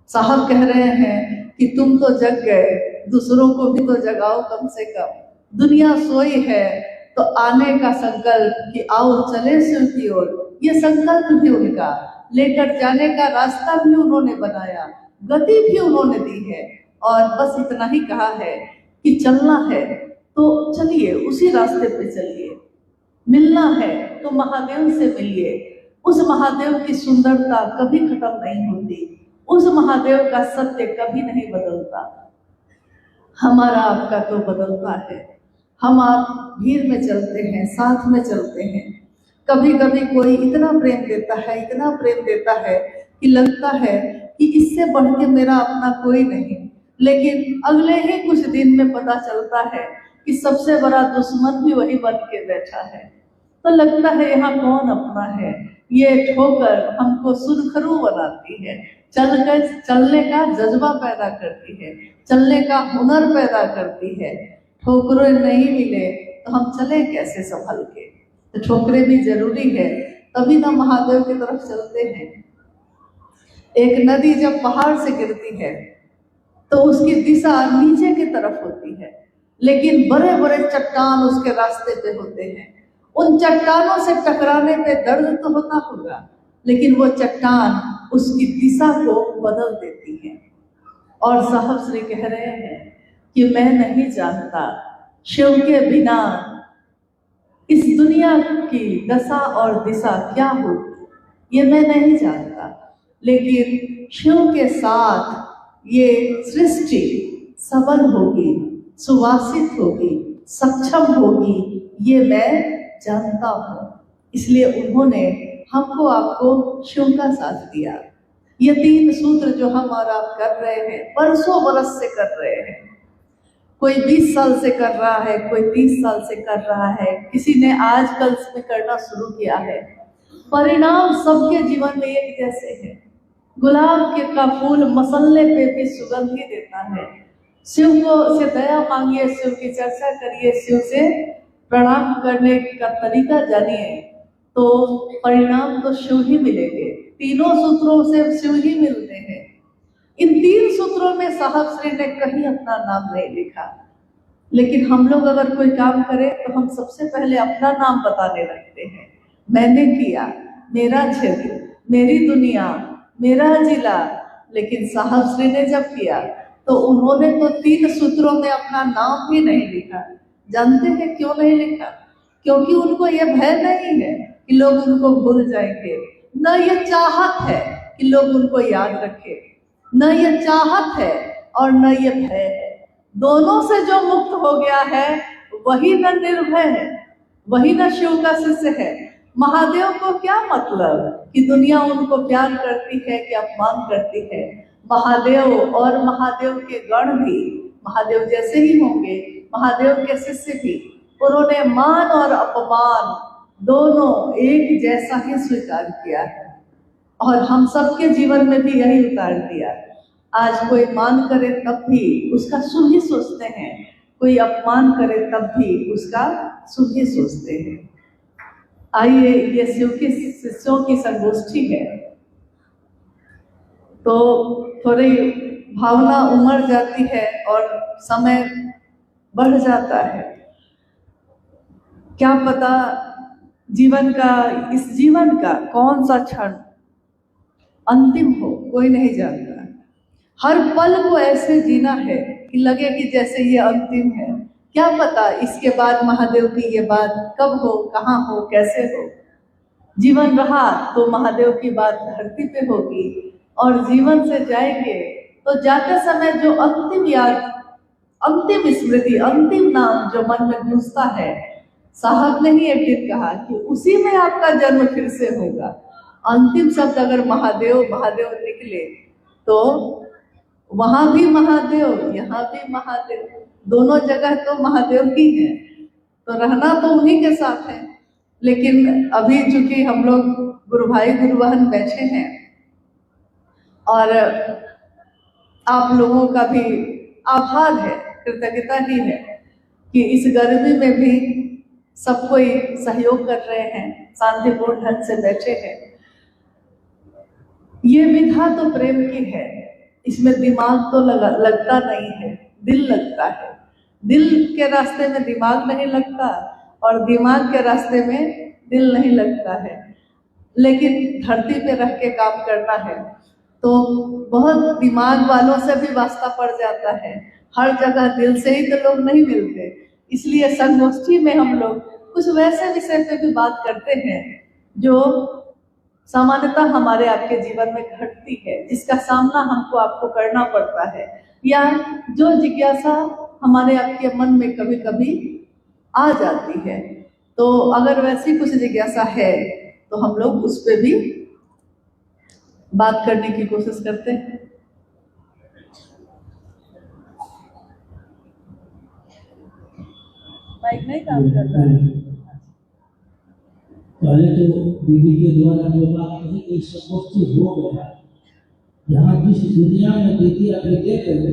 साहब कह रहे हैं कि तुम तो जग गए, दूसरों को भी तो जगाओ कम से कम। दुनिया सोई है तो आने का संकल्प कि आओ चले शिव की ओर, ये संकल्प भी उनका, लेकर जाने का रास्ता भी उन्होंने बनाया, गति भी उन्होंने दी है। और बस इतना ही कहा है कि चलना है तो चलिए, उसी रास्ते पे चलिए। मिलना है तो महादेव से मिलिए। उस महादेव की सुंदरता कभी खत्म नहीं होती, उस महादेव का सत्य कभी नहीं बदलता। हमारा आपका तो बदलता है। हम आप भीड़ में चलते हैं, साथ में चलते हैं। कभी कभी कोई इतना प्रेम देता है, इतना प्रेम देता है कि लगता है कि इससे बढ़ के मेरा अपना कोई नहीं। लेकिन अगले ही कुछ दिन में पता चलता है कि सबसे बड़ा दुश्मन भी वही बन के बैठा है। तो लगता है यहाँ कौन अपना है। ये ठोकर हमको सुरखरू बनाती है, चलने का जज्बा पैदा करती है, चलने का हुनर पैदा करती है। ठोकरें नहीं मिले तो हम चले कैसे संभल के? तो ठोकरें भी जरूरी है, तभी ना महादेव की तरफ चलते हैं। एक नदी जब पहाड़ से गिरती है तो उसकी दिशा नीचे की तरफ होती है, लेकिन बड़े बड़े चट्टान उसके रास्ते पे होते हैं। उन चट्टानों से टकराने पे दर्द तो होता होगा, लेकिन वो चट्टान उसकी दिशा को बदल देती है। और साहब श्री कह रहे हैं कि मैं नहीं जानता शिव के बिना इस दुनिया की दशा और दिशा क्या होगी, ये मैं नहीं जानता। लेकिन शिव के साथ ये सृष्टि सबल होगी, सुवासित होगी, सक्षम होगी, ये मैं जानता हूँ। इसलिए उन्होंने हमको आपको शिव का साथ दिया। ये 3 सूत्र जो हम और आप कर रहे हैं, बरसों बरस से कर रहे हैं। कोई 20 साल से कर रहा है, कोई 30 साल से कर रहा है, किसी ने आजकल में करना शुरू किया है। परिणाम सबके जीवन में एक जैसे है। गुलाब के का फूल मसलने पे भी सुगंध ही देता है। शिव को से दया मांगिए, शिव की चर्चा करिए, शिव से प्रणाम करने का तरीका जानिए, तो परिणाम तो शिव ही मिलेंगे। तीनों सूत्रों से शिव ही मिलते हैं। इन 3 सूत्रों में साहब श्री ने कहीं अपना नाम नहीं लिखा। लेकिन हम लोग अगर कोई काम करें तो हम सबसे पहले अपना नाम बताने लगते हैं। मैंने किया, मेरा क्षेत्र, मेरी दुनिया, मेरा जिला। लेकिन साहब श्री ने जब किया तो उन्होंने तो 3 सूत्रों में अपना नाम भी नहीं लिखा। जानते हैं क्यों नहीं लिखा? क्योंकि उनको ये भय नहीं है कि लोग उनको भूल जाएंगे, न ये चाहत है कि लोग उनको याद रखें, न ये चाहत है और न ये भय है। दोनों से जो मुक्त हो गया है वही न निर्भय है, वही न शिव का शिष्य है। महादेव को क्या मतलब कि दुनिया उनको प्यार करती है कि अपमान करती है। महादेव और महादेव के गण भी महादेव जैसे ही होंगे, महादेव के शिष्य भी, उन्होंने मान और अपमान दोनों एक जैसा ही स्वीकार किया है। और हम सबके जीवन में भी यही उतार दिया। आज कोई मान करे तब भी उसका शुभ ही सोचते हैं, कोई अपमान करे तब भी उसका शुभ ही सोचते हैं। आइए, ये शिव के शिष्यों की संगोष्ठी है तो थोड़ी भावना उमड़ जाती है और समय बढ़ जाता है। क्या पता जीवन का, इस जीवन का कौन सा क्षण अंतिम हो, कोई नहीं जानता। हर पल को ऐसे जीना है कि लगे कि जैसे ये अंतिम है। क्या पता इसके बाद महादेव की ये बात कब हो, कहाँ हो, कैसे हो। जीवन रहा तो महादेव की बात धरती पे होगी, और जीवन से जाएंगे तो जाते समय जो अंतिम याद, अंतिम स्मृति, अंतिम नाम जो मन में गूंजता है, साहब ने ही एक दिन कहा कि उसी में आपका जन्म फिर से होगा। अंतिम शब्द अगर महादेव महादेव निकले तो वहां भी महादेव, यहाँ भी महादेव, दोनों जगह तो महादेव ही है। तो रहना तो उन्हीं के साथ है। लेकिन अभी चूंकि हम लोग गुरु भाई गुरु बहन बैठे हैं और आप लोगों का भी आभार है, कृतज्ञता ही है कि इस गर्मी में भी सब कोई सहयोग कर रहे हैं, शांतिपूर्ण ढंग से बैठे हैं। ये विधा तो प्रेम की है, इसमें दिमाग तो लगता नहीं है, दिल लगता है। दिल के रास्ते में दिमाग नहीं लगता और दिमाग के रास्ते में दिल नहीं लगता है। लेकिन धरती पे रह के काम करना है तो बहुत दिमाग वालों से भी वास्ता पड़ जाता है। हर जगह दिल से ही तो लोग नहीं मिलते। इसलिए संगोष्ठी में हम लोग कुछ वैसे विषय पे भी बात करते हैं जो सामान्यतः हमारे आपके जीवन में घटती है, जिसका सामना हमको आपको करना पड़ता है, या जो जिज्ञासा हमारे आपके मन में कभी कभी आ जाती है। तो अगर वैसी कुछ जिज्ञासा है तो हम लोग उस पर भी बात करने की कोशिश करते हैं। माइक नहीं काम कर रहा है। पहले तो दीदी के द्वारा जो बात कही कि संगोष्ठी हो गया, यहाँ जिस दुनिया में दीदी अभी देख रहे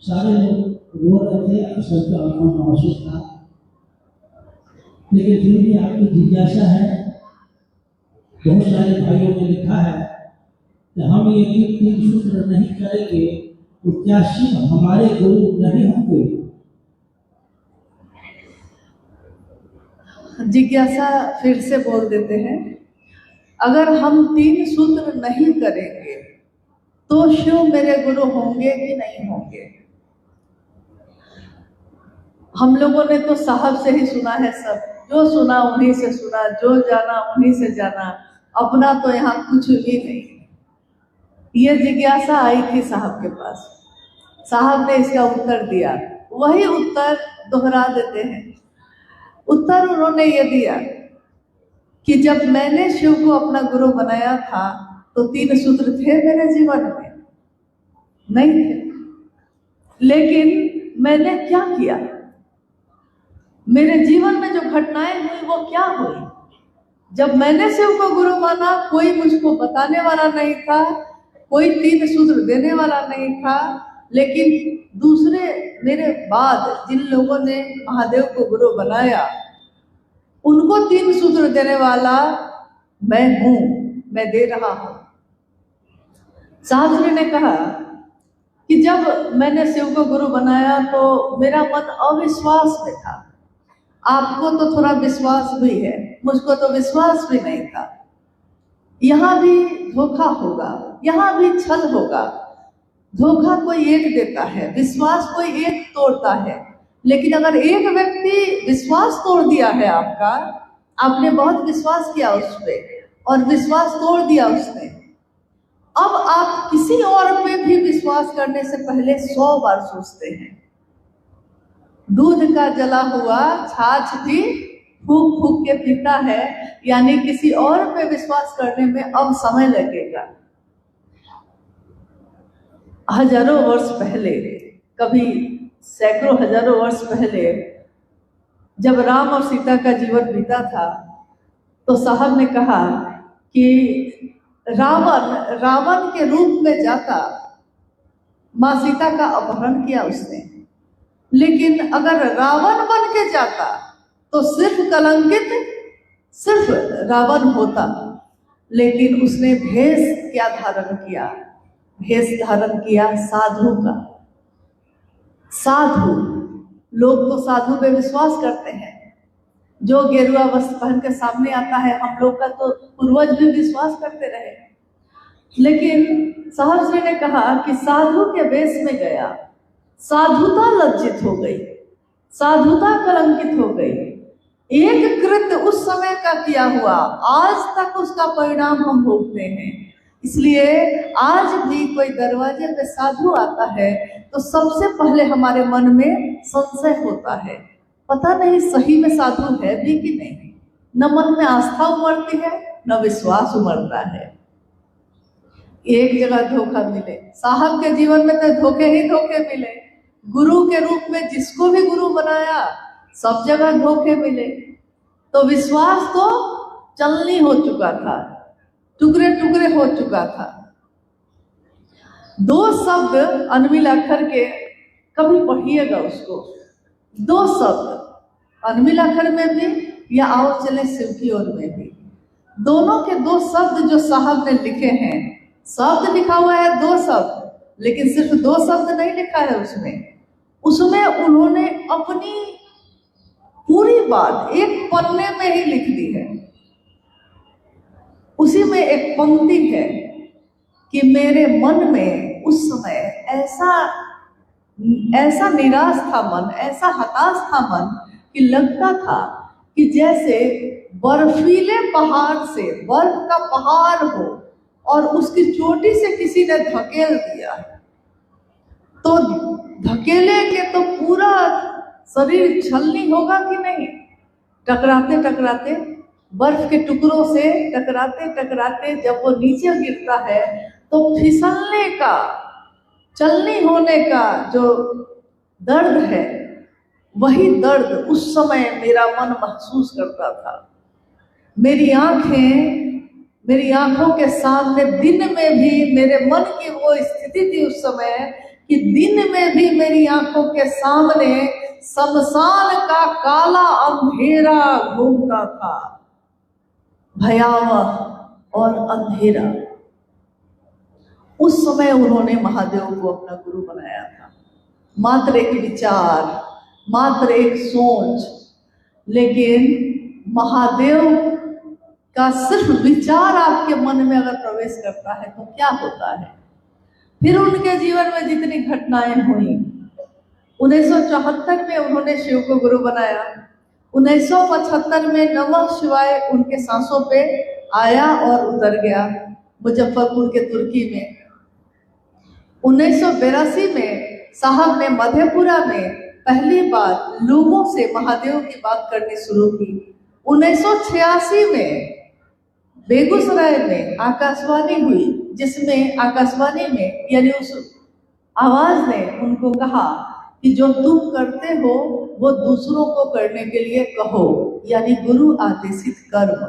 सारे लोग रो रहे थे, सबका अपना महसूस था। लेकिन फिर भी आपकी जिज्ञासा है, बहुत सारे भाइयों ने लिखा है कि हम ये 3 सूत्र नहीं करेंगे तो क्या शिव हमारे गुरु नहीं होंगे। जिज्ञासा फिर से बोल देते हैं, अगर हम 3 सूत्र नहीं करेंगे तो शिव मेरे गुरु होंगे कि नहीं होंगे। हम लोगों ने तो साहब से ही सुना है, सब जो सुना उन्हीं से सुना, जो जाना उन्हीं से जाना, अपना तो यहाँ कुछ भी नहीं। ये जिज्ञासा आई थी साहब के पास, साहब ने इसका उत्तर दिया, वही उत्तर दोहरा देते हैं। उत्तर उन्होंने ये दिया कि जब मैंने शिव को अपना गुरु बनाया था तो 3 सूत्र थे मेरे जीवन में? नहीं थे। लेकिन मैंने क्या किया, मेरे जीवन में जो घटनाएं हुई वो क्या हुई। जब मैंने शिव को गुरु माना, कोई मुझको बताने वाला नहीं था, कोई 3 सूत्र देने वाला नहीं था। लेकिन दूसरे मेरे बाद जिन लोगों ने महादेव को गुरु बनाया, उनको 3 सूत्र देने वाला मैं हूं, मैं दे रहा हूं। साहब जी ने कहा कि जब मैंने शिव को गुरु बनाया तो मेरा मन अविश्वास में था। आपको तो थोड़ा विश्वास भी है, मुझको तो विश्वास भी नहीं था। यहाँ भी धोखा होगा, यहाँ भी छल होगा। धोखा कोई एक देता है, विश्वास कोई एक तोड़ता है। लेकिन अगर एक व्यक्ति विश्वास तोड़ दिया है आपका, आपने बहुत विश्वास किया उस पर और विश्वास तोड़ दिया उसने, अब आप किसी और पे भी विश्वास करने से पहले 100 बार सोचते हैं। दूध का जला हुआ छाछ भी फूक फूक के पीता है, यानी किसी और पे विश्वास करने में अब समय लगेगा। हजारों वर्ष पहले, कभी सैकड़ों हजारों वर्ष पहले, जब राम और सीता का जीवन बीता था, तो साहब ने कहा कि रावण के रूप में जाता माँ सीता का अपहरण किया उसने, लेकिन अगर रावण बन के जाता तो सिर्फ कलंकित सिर्फ रावण होता। लेकिन उसने भेष क्या धारण किया? भेष धारण किया साधु का। साधु लोग तो साधु पे विश्वास करते हैं। जो गेरुआ वस्त्र पहन के सामने आता है, हम लोग का तो पूर्वज भी विश्वास करते रहे। लेकिन साहब जी ने कहा कि साधु के वेश में गया, साधुता लज्जित हो गई, साधुता कलंकित हो गई। एक कृत्य उस समय का किया हुआ आज तक उसका परिणाम हम भोगते हैं। इसलिए आज भी कोई दरवाजे पे साधु आता है तो सबसे पहले हमारे मन में संशय होता है, पता नहीं सही में साधु है भी कि नहीं। न मन में आस्था उमड़ती है, न विश्वास उमड़ता है। एक जगह धोखा मिले, साहब के जीवन में तो धोखे ही धोखे मिले। गुरु के रूप में जिसको भी गुरु बनाया, सब जगह धोखे मिले। तो विश्वास तो चलनी हो चुका था, टुकड़े टुकड़े हो चुका था। 2 शब्द अनमिल अक्षर के, कभी पढ़िएगा उसको। 2 शब्द अनमिल अक्षर में भी या आओ चले शिव की ओर में भी, दोनों के 2 शब्द जो साहब ने लिखे हैं। शब्द लिखा हुआ है 2 शब्द, लेकिन सिर्फ 2 शब्द नहीं लिखा है उसमें उन्होंने अपनी पूरी बात एक पन्ने में ही लिख दी है। उसी में एक पंक्ति है कि मेरे मन में उस समय ऐसा निराश था मन, ऐसा हताश था मन कि लगता था कि जैसे बर्फीले पहाड़ से बर्फ का पहाड़ हो और उसकी चोटी से किसी ने धकेल दिया। तो धकेलेंगे तो पूरा शरीर छलनी होगा कि नहीं। टकराते टकराते बर्फ के टुकड़ों से टकराते टकराते जब वो नीचे गिरता है तो फिसलने का, चलनी होने का जो दर्द है, वही दर्द उस समय मेरा मन महसूस करता था। मेरी आंखों के सामने दिन में भी मेरे मन की वो स्थिति थी उस समय कि दिन में भी मेरी आंखों के सामने शमशान का काला अंधेरा घूमता था, भयावह और अंधेरा। उस समय उन्होंने महादेव को अपना गुरु बनाया था। मात्र एक विचार, मात्र एक सोच, लेकिन महादेव का सिर्फ विचार आपके मन में अगर प्रवेश करता है तो क्या होता है। फिर उनके जीवन में जितनी घटनाएं हुई, 1974 में उन्होंने शिव को गुरु बनाया। 1975 में नमः शिवाय उनके सांसों पे आया और उतर गया मुजफ्फरपुर के तुर्की में। 1982 में साहब ने मधेपुरा में पहली बार लोगों से महादेव की बात करनी शुरू की। 1986 में बेगूसराय में आकाशवाणी हुई, जिसमें आकाशवाणी में यानी उस आवाज ने उनको कहा कि जो तुम करते हो वो दूसरों को करने के लिए कहो, यानी गुरु आदेशित कर्म।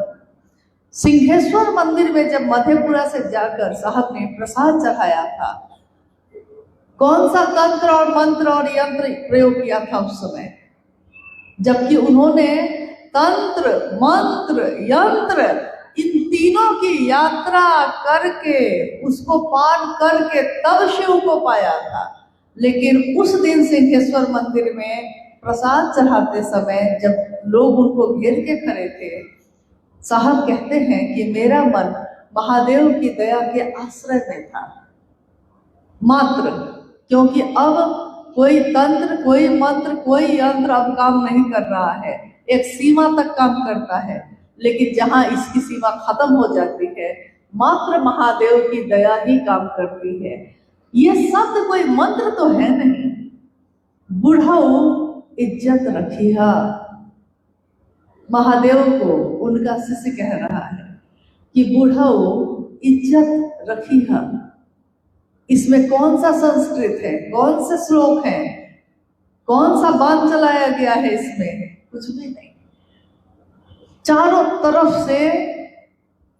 सिंहेश्वर मंदिर में जब मधेपुरा से जाकर साहब ने प्रसाद चढ़ाया था, कौन सा तंत्र और मंत्र और यंत्र प्रयोग किया था उस समय, जबकि उन्होंने तंत्र मंत्र यंत्र इन तीनों की यात्रा करके, उसको पार करके तब शिव को पाया था। लेकिन उस दिन सिंहेश्वर मंदिर में प्रसाद चढ़ाते समय जब लोग उनको घेर के खड़े थे, साहब कहते हैं कि मेरा मन महादेव की दया के आश्रय में था मात्र, क्योंकि अब कोई तंत्र, कोई मंत्र, कोई यंत्र अब काम नहीं कर रहा है, एक सीमा तक काम करता है। लेकिन जहां इसकी सीमा खत्म हो जाती है, मात्र महादेव की दया ही काम करती है। ये शब्द कोई मंत्र तो है नहीं। बुढ़ाऊ इज्जत रखिया, महादेव को उनका शिष्य कह रहा है कि बुढ़ाऊ इज्जत रखिया। इसमें कौन सा संस्कृत है, कौन से श्लोक है, कौन सा बात चलाया गया है? इसमें कुछ भी नहीं। चारों तरफ से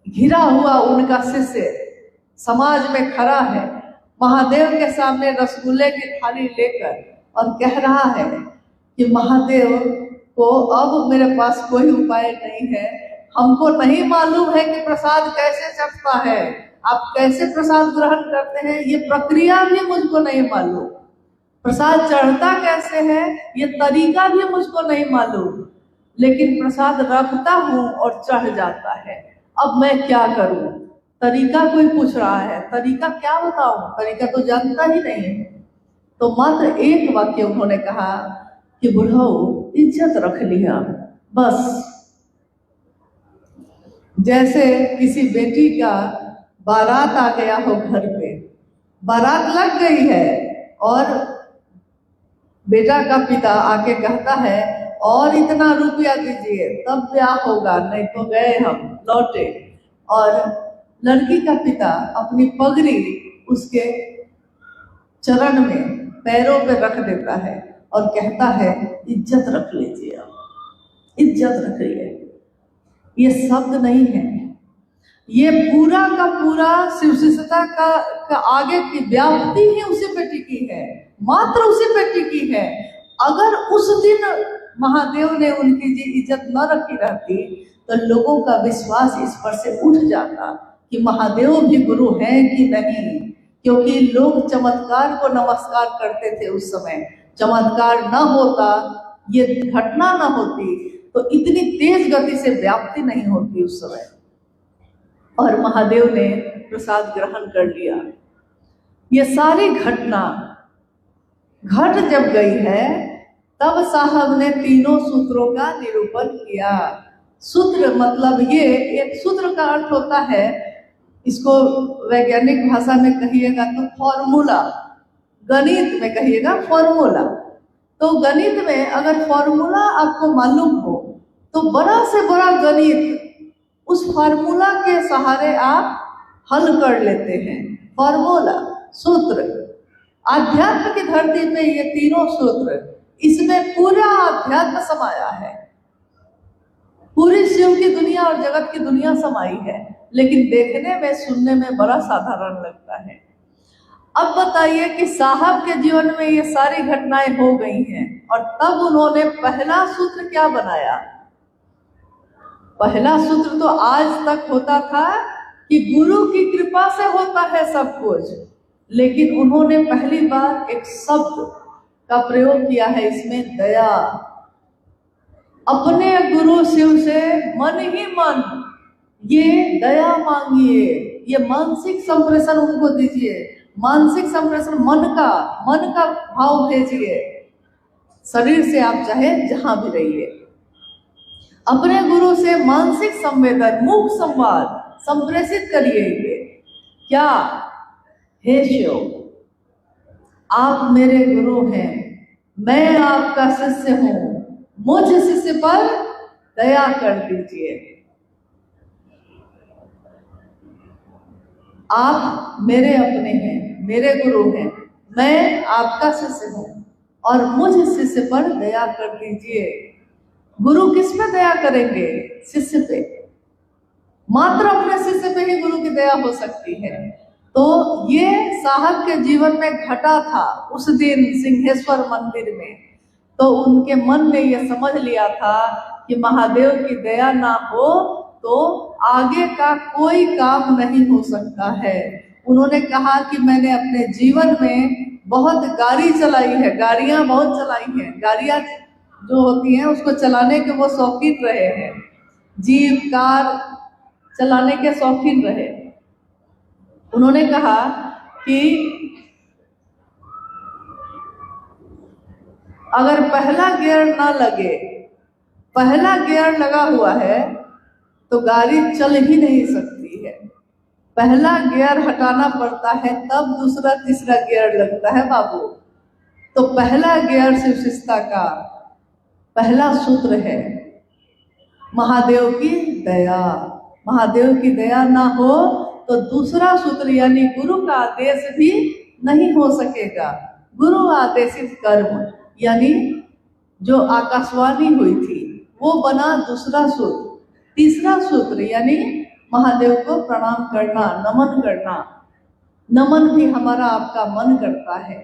घिरा हुआ उनका शिष्य समाज में खड़ा है, महादेव के सामने रसगुल्ले की थाली लेकर, और कह रहा है कि महादेव को अब मेरे पास कोई उपाय नहीं है, हमको नहीं मालूम है कि प्रसाद कैसे चढ़ता है, आप कैसे प्रसाद ग्रहण करते हैं, ये प्रक्रिया भी मुझको नहीं मालूम, प्रसाद चढ़ता कैसे है ये तरीका भी मुझको नहीं मालूम, लेकिन प्रसाद रखता हूँ और चढ़ जाता है। अब मैं क्या करूँ? तरीका कोई पूछ रहा है, तरीका क्या बताऊं, तरीका तो जानता ही नहीं है। तो मात्र एक वाक्य उन्होंने कहा कि बुढ़ाऊ इज्जत रख लिया बस। जैसे किसी बेटी का बारात आ गया हो, घर पे बारात लग गई है और बेटा का पिता आके कहता है और इतना रुपया दीजिए तब ब्याह होगा, नहीं तो गए हम लौटे। और लड़की का पिता अपनी पगड़ी उसके चरण में, पैरों पे रख देता है और कहता है इज्जत रख लीजिए, इज्जत रखिए। ये शब्द नहीं है, ये पूरा का पूरा शिव शिष्यता का आगे की व्याप्ति ही उसी पे टिकी है, मात्र उसी पे टिकी है। अगर उस दिन महादेव ने उनकी जी इज्जत न रखी रहती तो लोगों का विश्वास इस पर से उठ जाता कि महादेव भी गुरु हैं कि नहीं, क्योंकि लोग चमत्कार को नमस्कार करते थे उस समय। चमत्कार न होता, ये घटना न होती तो इतनी तेज गति से व्याप्ति नहीं होती उस समय। और महादेव ने प्रसाद ग्रहण कर लिया। ये सारी घटना घट जब गई है तब साहब ने तीनों सूत्रों का निरूपण किया। सूत्र मतलब ये एक सूत्र का अर्थ होता है, इसको वैज्ञानिक भाषा में कहिएगा तो फॉर्मूला, गणित में कहिएगा फॉर्मूला। तो गणित में अगर फॉर्मूला आपको मालूम हो तो बड़ा से बड़ा गणित उस फॉर्मूला के सहारे आप हल कर लेते हैं। फॉर्मूला, सूत्र, आध्यात्म की धरती पे ये तीनों सूत्र, इसमें पूरा आध्यात्म समाया है, पूरी शिव की दुनिया और जगत की दुनिया समाई है, लेकिन देखने में सुनने में बड़ा साधारण लगता है। अब बताइए कि साहब के जीवन में ये सारी घटनाएं हो गई हैं और तब उन्होंने पहला सूत्र क्या बनाया? पहला सूत्र तो आज तक होता था कि गुरु की कृपा से होता है सब कुछ, लेकिन उन्होंने पहली बार एक शब्द का प्रयोग किया है इसमें, दया। अपने गुरु शिव से मन ही मन ये दया मांगिए, ये मानसिक संप्रेषण उनको दीजिए, मानसिक संप्रेषण मन का भाव भेजिए। शरीर से आप चाहे जहां भी रहिए, अपने गुरु से मानसिक संवेदन, मुख संवाद संप्रेषित करिए। क्या? हे शिव, आप मेरे गुरु हैं, मैं आपका शिष्य हूं, मुझ शिष्य पर दया कर दीजिए। आप मेरे अपने हैं, मेरे गुरु हैं, मैं आपका शिष्य हूं और मुझ शिष्य पर दया कर दीजिए। गुरु किस पे दया करेंगे? शिष्य पे। मात्र अपने शिष्य पे ही गुरु की दया हो सकती है। तो ये साहब के जीवन में घटा था उस दिन सिंहेश्वर मंदिर में। तो उनके मन ने ये समझ लिया था कि महादेव की दया ना हो तो आगे का कोई काम नहीं हो सकता है। उन्होंने कहा कि मैंने अपने जीवन में बहुत गाड़ी चलाई है, गाड़ियां बहुत चलाई हैं, गाड़ियां जो होती हैं उसको चलाने के वो शौकीन रहे हैं, जीप कार चलाने के शौकीन रहे। उन्होंने कहा कि अगर पहला गियर ना लगे, पहला गियर लगा हुआ है तो गाड़ी चल ही नहीं सकती है। पहला गियर हटाना पड़ता है तब दूसरा तीसरा गियर लगता है बाबू। तो पहला गियर शिव शिष्टता का पहला सूत्र है महादेव की दया। महादेव की दया ना हो तो दूसरा सूत्र यानी गुरु का आदेश भी नहीं हो सकेगा। गुरु आदेशित कर्म यानी जो आकाशवाणी हुई थी वो बना दूसरा सूत्र। तीसरा सूत्र यानी महादेव को प्रणाम करना, नमन करना। नमन भी हमारा आपका मन करता है।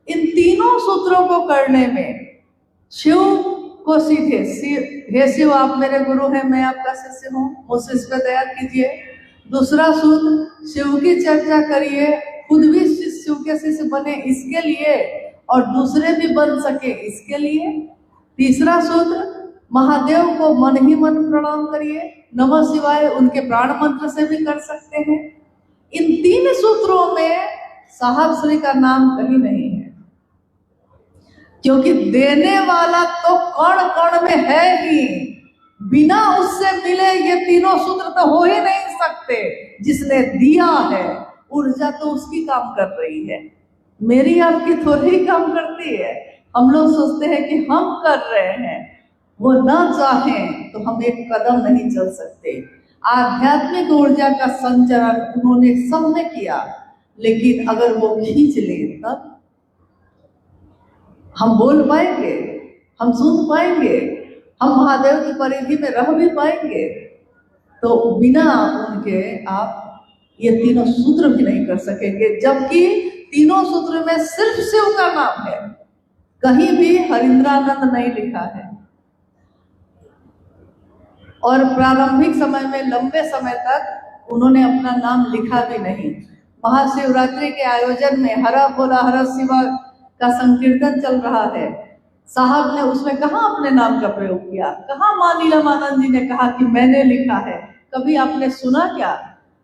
इन तीनों सूत्रों को करने में शिव को सीधे हे शिव आप मेरे गुरु हैं, मैं आपका शिष्य हूँ, मुझसे इस पर दया कीजिए। दूसरा सूत्र शिव की चर्चा करिए, खुद भी शिव के शिष्य बने इसके लिए और दूसरे भी बन सके इसके लिए। तीसरा सूत्र महादेव को मन ही मन प्रणाम करिए, नमः शिवाय उनके प्राण मंत्र से भी कर सकते हैं। इन तीन सूत्रों में साहब श्री का नाम कहीं नहीं है, क्योंकि देने वाला तो कण कण में है ही। बिना उससे मिले ये तीनों सूत्र तो हो ही नहीं सकते। जिसने दिया है ऊर्जा तो उसकी काम कर रही है, मेरी आपकी थोड़ी काम करती है। हम लोग सोचते हैं कि हम कर रहे हैं, वो ना चाहें तो हम एक कदम नहीं चल सकते। आध्यात्मिक ऊर्जा का संचरण उन्होंने सब में किया, लेकिन अगर वो खींच ले तब हम बोल पाएंगे, हम सुन पाएंगे, हम महादेव की परिधि में रह भी पाएंगे। तो बिना उनके आप ये तीनों सूत्र भी नहीं कर सकेंगे, जबकि तीनों सूत्र में सिर्फ शिव का नाम है, कहीं भी हरिंद्रानंद नहीं लिखा है। और प्रारंभिक समय में लंबे समय तक उन्होंने अपना नाम लिखा भी नहीं। महाशिवरात्रि के आयोजन में हरा भोला हरा शिवा का संकीर्तन चल रहा है, साहब ने उसमें कहाँ अपने नाम का प्रयोग किया? कहाँ माँ नीलमानंद जी ने कहा कि मैंने लिखा है? कभी आपने सुना क्या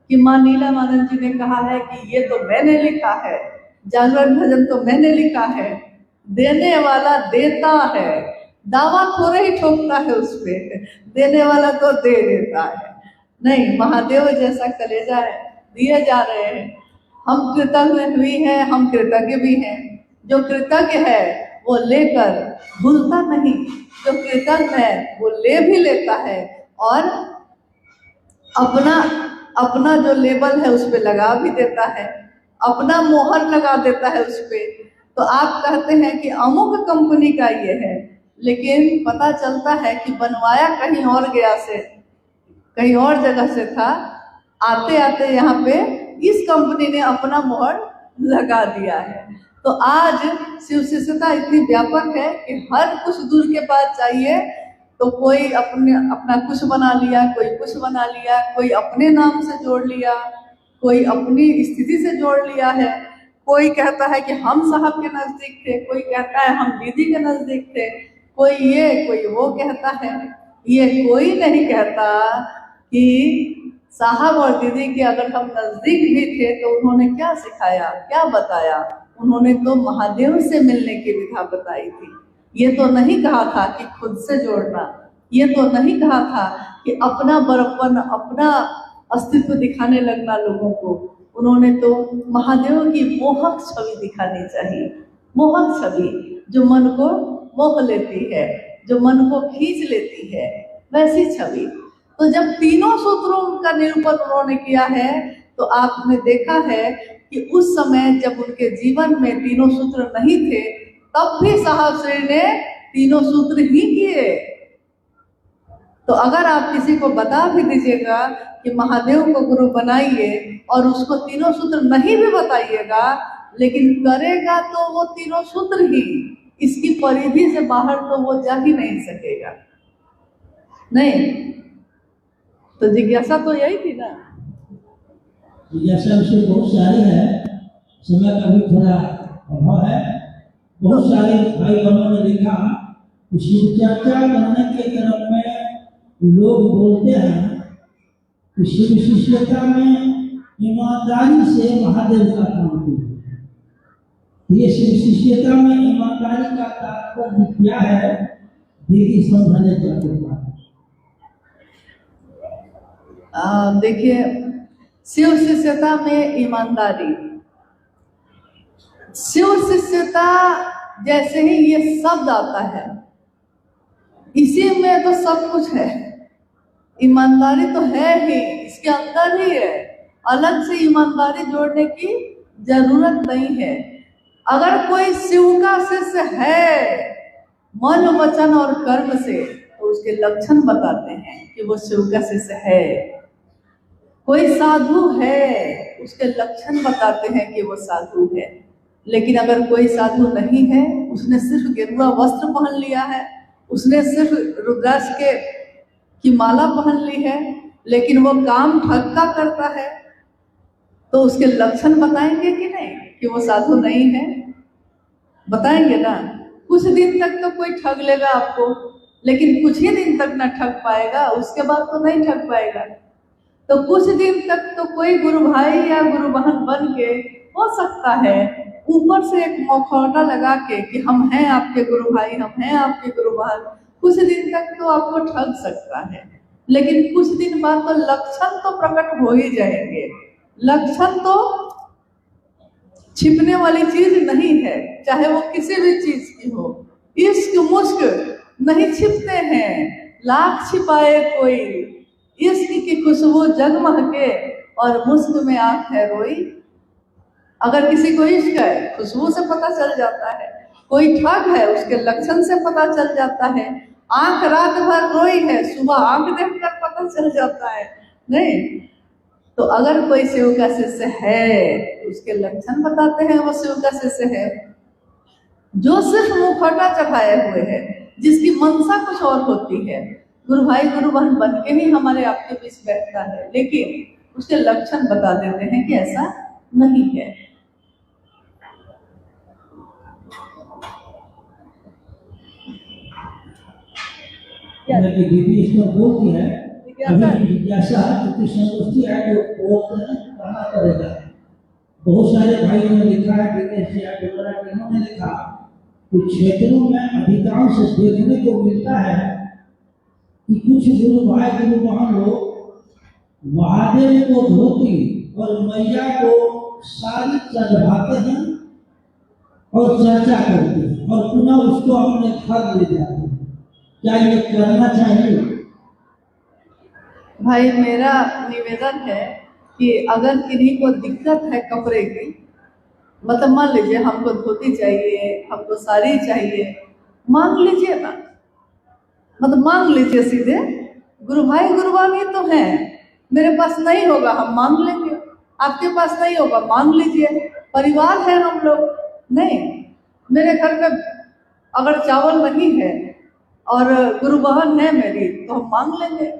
कि माँ नीलमानंद जी ने कहा है कि ये तो मैंने लिखा है, जागरण भजन तो मैंने लिखा है? देने वाला देता है, दावा थोड़े ही ठोकता है उस पे, देने वाला तो दे देता है। नहीं, महादेव जैसा कलेजा है, दिए जा रहे हैं। हम कृतज्ञ भी हैं, हम कृतज्ञ भी हैं। जो कृतज्ञ है वो लेकर भूलता नहीं, जो कृतज्ञ है वो ले भी लेता है और अपना जो लेबल है उस पे लगा भी देता है, अपना मोहर लगा देता है उस पे। तो आप कहते हैं कि अमुक कंपनी का ये है, लेकिन पता चलता है कि बनवाया कहीं और गया से, कहीं और जगह से था। आते आते यहाँ पे इस कंपनी ने अपना मोहर लगा दिया है। तो आज शिव शिष्यता इतनी व्यापक है कि हर कुछ दूर के बाद चाहिए तो कोई अपना कुछ बना लिया, कोई कुछ बना लिया, कोई अपने नाम से जोड़ लिया, कोई अपनी स्थिति से जोड़ लिया है। कोई कहता है कि हम साहब के नजदीक थे, कोई कहता है हम दीदी के नजदीक थे, कोई ये कोई वो कहता है। ये कोई नहीं कहता कि साहब और दीदी के अगर हम नजदीक भी थे तो उन्होंने क्या सिखाया, क्या बताया? उन्होंने तो महादेव से मिलने की विधा बताई थी। ये तो नहीं कहा था कि खुद से जोड़ना, ये तो नहीं कहा था कि अपना बड़प्पन, अपना अस्तित्व दिखाने लगना लोगों को। उन्होंने तो महादेव की मोहक छवि दिखानी चाहिए, मोहक छवि जो मन को मोह लेती है, जो मन को खींच लेती है, वैसी छवि। तो जब तीनों सूत्रों का निरूपण उन्होंने किया है तो आपने देखा है कि उस समय जब उनके जीवन में तीनों सूत्र नहीं थे तब भी साहब श्री ने तीनों सूत्र ही किए। तो अगर आप किसी को बता भी दीजिएगा कि महादेव को गुरु बनाइए और उसको तीनों सूत्र नहीं भी बताइएगा, लेकिन करेगा तो वो तीनों सूत्र ही, इसकी परिधि से बाहर तो वो जा ही नहीं सकेगा। नहीं, तो जिज्ञासा तो यही थी ना। जिज्ञासा विषय बहुत सारे हैं, समय का भी थोड़ा अभाव है। बहुत सारे भाई बहनों ने लिखा कि शिव चर्चा करने के क्रम में लोग बोलते हैं कि शिव शिष्यता में ईमानदारी से महादेव का काम किया। ये शिव शिष्यता में ईमानदारी का तात्पर्य क्या है, देखिए समझाने का कृपा। देखिए, शिव शिष्यता में ईमानदारी, शिव शिष्यता जैसे ही ये शब्द आता है, इसी में तो सब कुछ है। ईमानदारी तो है ही, इसके अंदर ही है, अलग से ईमानदारी जोड़ने की जरूरत नहीं है। अगर कोई शिव का शिष्य है मन वचन और कर्म से, तो उसके लक्षण बताते हैं कि वो शिव का शिष्य है। कोई साधु है, उसके लक्षण बताते हैं कि वो साधु है। लेकिन अगर कोई साधु नहीं है, उसने सिर्फ गेरुआ वस्त्र पहन लिया है, उसने सिर्फ रुद्राक्ष की माला पहन ली है, लेकिन वो काम ठग का करता है, तो उसके लक्षण बताएंगे कि नहीं कि वो साधु नहीं है? बताएंगे ना। कुछ दिन तक तो कोई ठग लेगा आपको, लेकिन कुछ ही दिन तक ना ठग पाएगा, उसके बाद तो नहीं ठग पाएगा। तो कुछ दिन तक तो कोई गुरु भाई या गुरु बहन बन के हो सकता है, ऊपर से एक मखौटा लगा के कि हम हैं आपके गुरु भाई, हम हैं आपके गुरु बहन, कुछ दिन तक तो आपको ठग सकता है। लेकिन कुछ दिन बाद तो लक्षण तो प्रकट हो ही जाएंगे। लक्षण तो छिपने वाली चीज नहीं है, चाहे वो किसी भी चीज की हो। इश्क मुश्क नहीं छिपते हैं, लाख छिपाए कोई, इश्क की खुशबू जगमगे और मुश्क में आंख है रोई। अगर किसी को इश्क है, खुशबू से पता चल जाता है। कोई ठग है, उसके लक्षण से पता चल जाता है। आंख रात भर रोई है, सुबह आंख देखकर पता चल जाता है। नहीं तो अगर कोई शिव का शिष्य है, उसके लक्षण बताते हैं वो शिव का शिष्य है। जो सिर्फ मुखौटा चढ़ाए हुए है, जिसकी मनसा कुछ और होती है, गुरु भाई गुरु बहन बन के ही हमारे आपके बीच बैठता है, लेकिन उसके लक्षण बता देते हैं कि ऐसा नहीं है। दीदी इसमें बोलती है अभी जिज्ञासा क्योंकि संतुष्टि है जो बोलते हैं कहना करेगा। बहुत सारे भाइयों ने लिखा है, विदेश या डोगरा ने लिखा कि क्षेत्रों में अधिकांश देखने को मिलता है कि कुछ गुरु भाई गुरु बहन लोग महादेव को धोती और मैया को साड़ी चढ़ाते हैं और चर्चा करते हैं और पुनः उसको अपने घर ले जाते हैं। क्या ये करना चाहिए? भाई मेरा निवेदन है कि अगर किन्हीं को दिक्कत है कपड़े की, मतलब मान लीजिए हमको धोती चाहिए, हमको साड़ी चाहिए, मांग लीजिए ना, मतलब मांग लीजिए सीधे। गुरु भाई गुरु बहन ही तो हैं, मेरे पास नहीं होगा हम मांग लेंगे, आपके पास नहीं होगा मांग लीजिए, परिवार है हम लोग। नहीं, मेरे घर में अगर चावल नहीं है और गुरु बहन है मेरी, तो हम मांग लेंगे।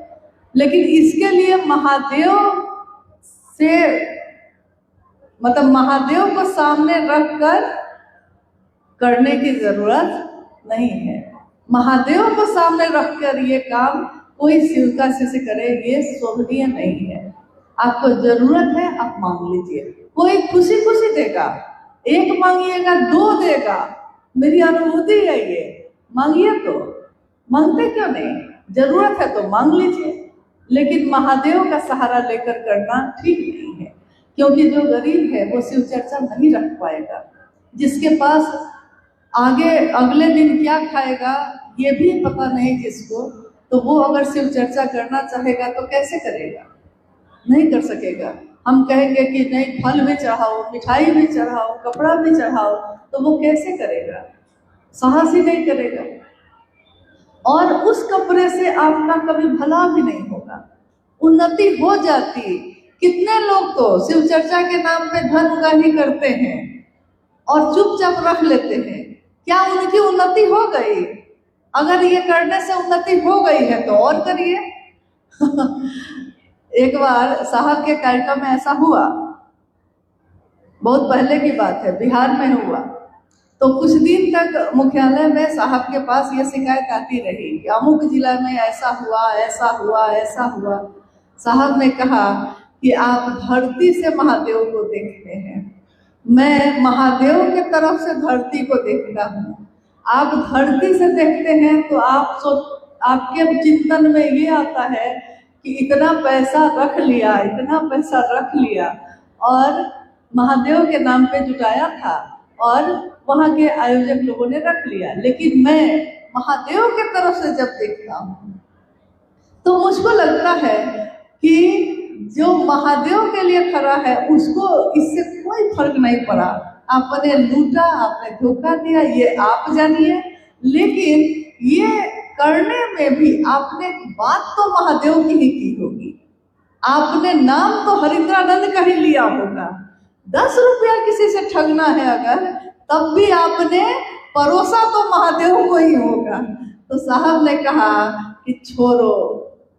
लेकिन इसके लिए महादेव से, मतलब महादेव को सामने रखकर करने की जरूरत नहीं है। महादेव को सामने रखकर ये काम कोई शिव का शिष्य करे, ये शोभनीय नहीं है। आपको जरूरत है, आप मांग लीजिए, कोई खुशी खुशी देगा। एक मांगिएगा, दो देगा, मेरी अनुभूति है ये। मांगिए तो, मांगते क्यों नहीं? जरूरत है तो मांग लीजिए, लेकिन महादेव का सहारा लेकर करना ठीक नहीं है, क्योंकि जो गरीब है वो शिव चर्चा नहीं रख पाएगा। जिसके पास आगे अगले दिन क्या खाएगा ये भी पता नहीं जिसको, तो वो अगर शिव चर्चा करना चाहेगा तो कैसे करेगा? नहीं कर सकेगा। हम कहेंगे कि नहीं, फल भी चढ़ाओ, मिठाई भी चढ़ाओ, कपड़ा भी चढ़ाओ, तो वो कैसे करेगा? साहस ही नहीं करेगा। और उस कपड़े से आपका कभी भला भी नहीं होगा, उन्नति हो जाती। कितने लोग तो शिव चर्चा के नाम पे धन उगाही करते हैं और चुपचाप रख लेते हैं। क्या उनकी उन्नति हो गई? अगर ये करने से उन्नति हो गई है तो और करिए, एक बार साहब के कार्यक्रम में ऐसा हुआ, बहुत पहले की बात है, बिहार में हुआ। तो कुछ दिन तक मुख्यालय में साहब के पास ये शिकायत आती रही कि अमुक जिला में ऐसा हुआ, ऐसा हुआ, ऐसा हुआ। साहब ने कहा कि आप धरती से महादेव को देखते हैं, मैं महादेव के तरफ से धरती को देखता हूँ। आप धरती से देखते हैं तो आपके चिंतन में ये आता है कि इतना पैसा रख लिया, इतना पैसा रख लिया और महादेव के नाम पे जुटाया था और वहाँ के आयोजक लोगों ने रख लिया। लेकिन मैं महादेव के तरफ से जब देखता हूँ तो मुझको लगता है कि जो महादेव के लिए खड़ा है उसको इससे कोई फर्क नहीं पड़ा। आपने लूटा, आपने धोखा दिया, ये आप जानिए, लेकिन ये करने में भी आपने बात तो महादेव की ही की होगी। आपने नाम तो हरिद्रानंद का ही लिया होगा। 10 रुपया किसी से ठगना है अगर, तब भी आपने परोसा तो महादेव को ही होगा। तो साहब ने कहा कि छोड़ो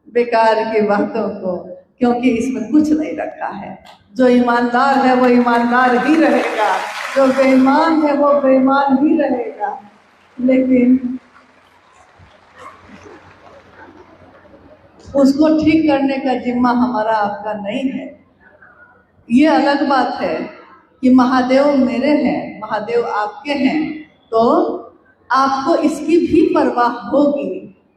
बेकार की बातों को, क्योंकि इसमें कुछ नहीं रखा है। जो ईमानदार है वो ईमानदार ही रहेगा, जो बेईमान है वो बेईमान ही रहेगा। लेकिन उसको ठीक करने का जिम्मा हमारा आपका नहीं है। ये अलग बात है कि महादेव मेरे हैं, महादेव आपके हैं, तो आपको इसकी भी परवाह होगी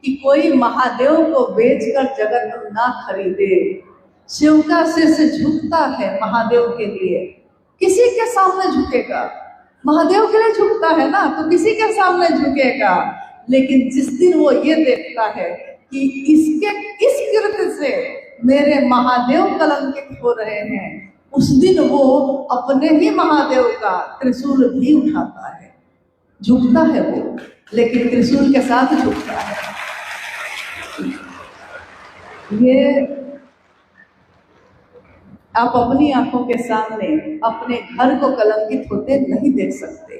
कि कोई महादेव को बेचकर जगत ना खरीदे। शिव का शीश झुकता है महादेव के लिए, किसी के सामने झुकेगा। महादेव के लिए झुकता है ना, तो किसी के सामने झुकेगा। लेकिन जिस दिन वो ये देखता है कि इस कृत्य से मेरे महादेव कलंकित हो रहे हैं, उस दिन वो अपने ही महादेव का त्रिशूल भी उठाता है। झुकता है वो, लेकिन त्रिशूल के साथ झुकता है। ये आप अपनी आंखों के सामने अपने घर को कलंकित होते नहीं देख सकते।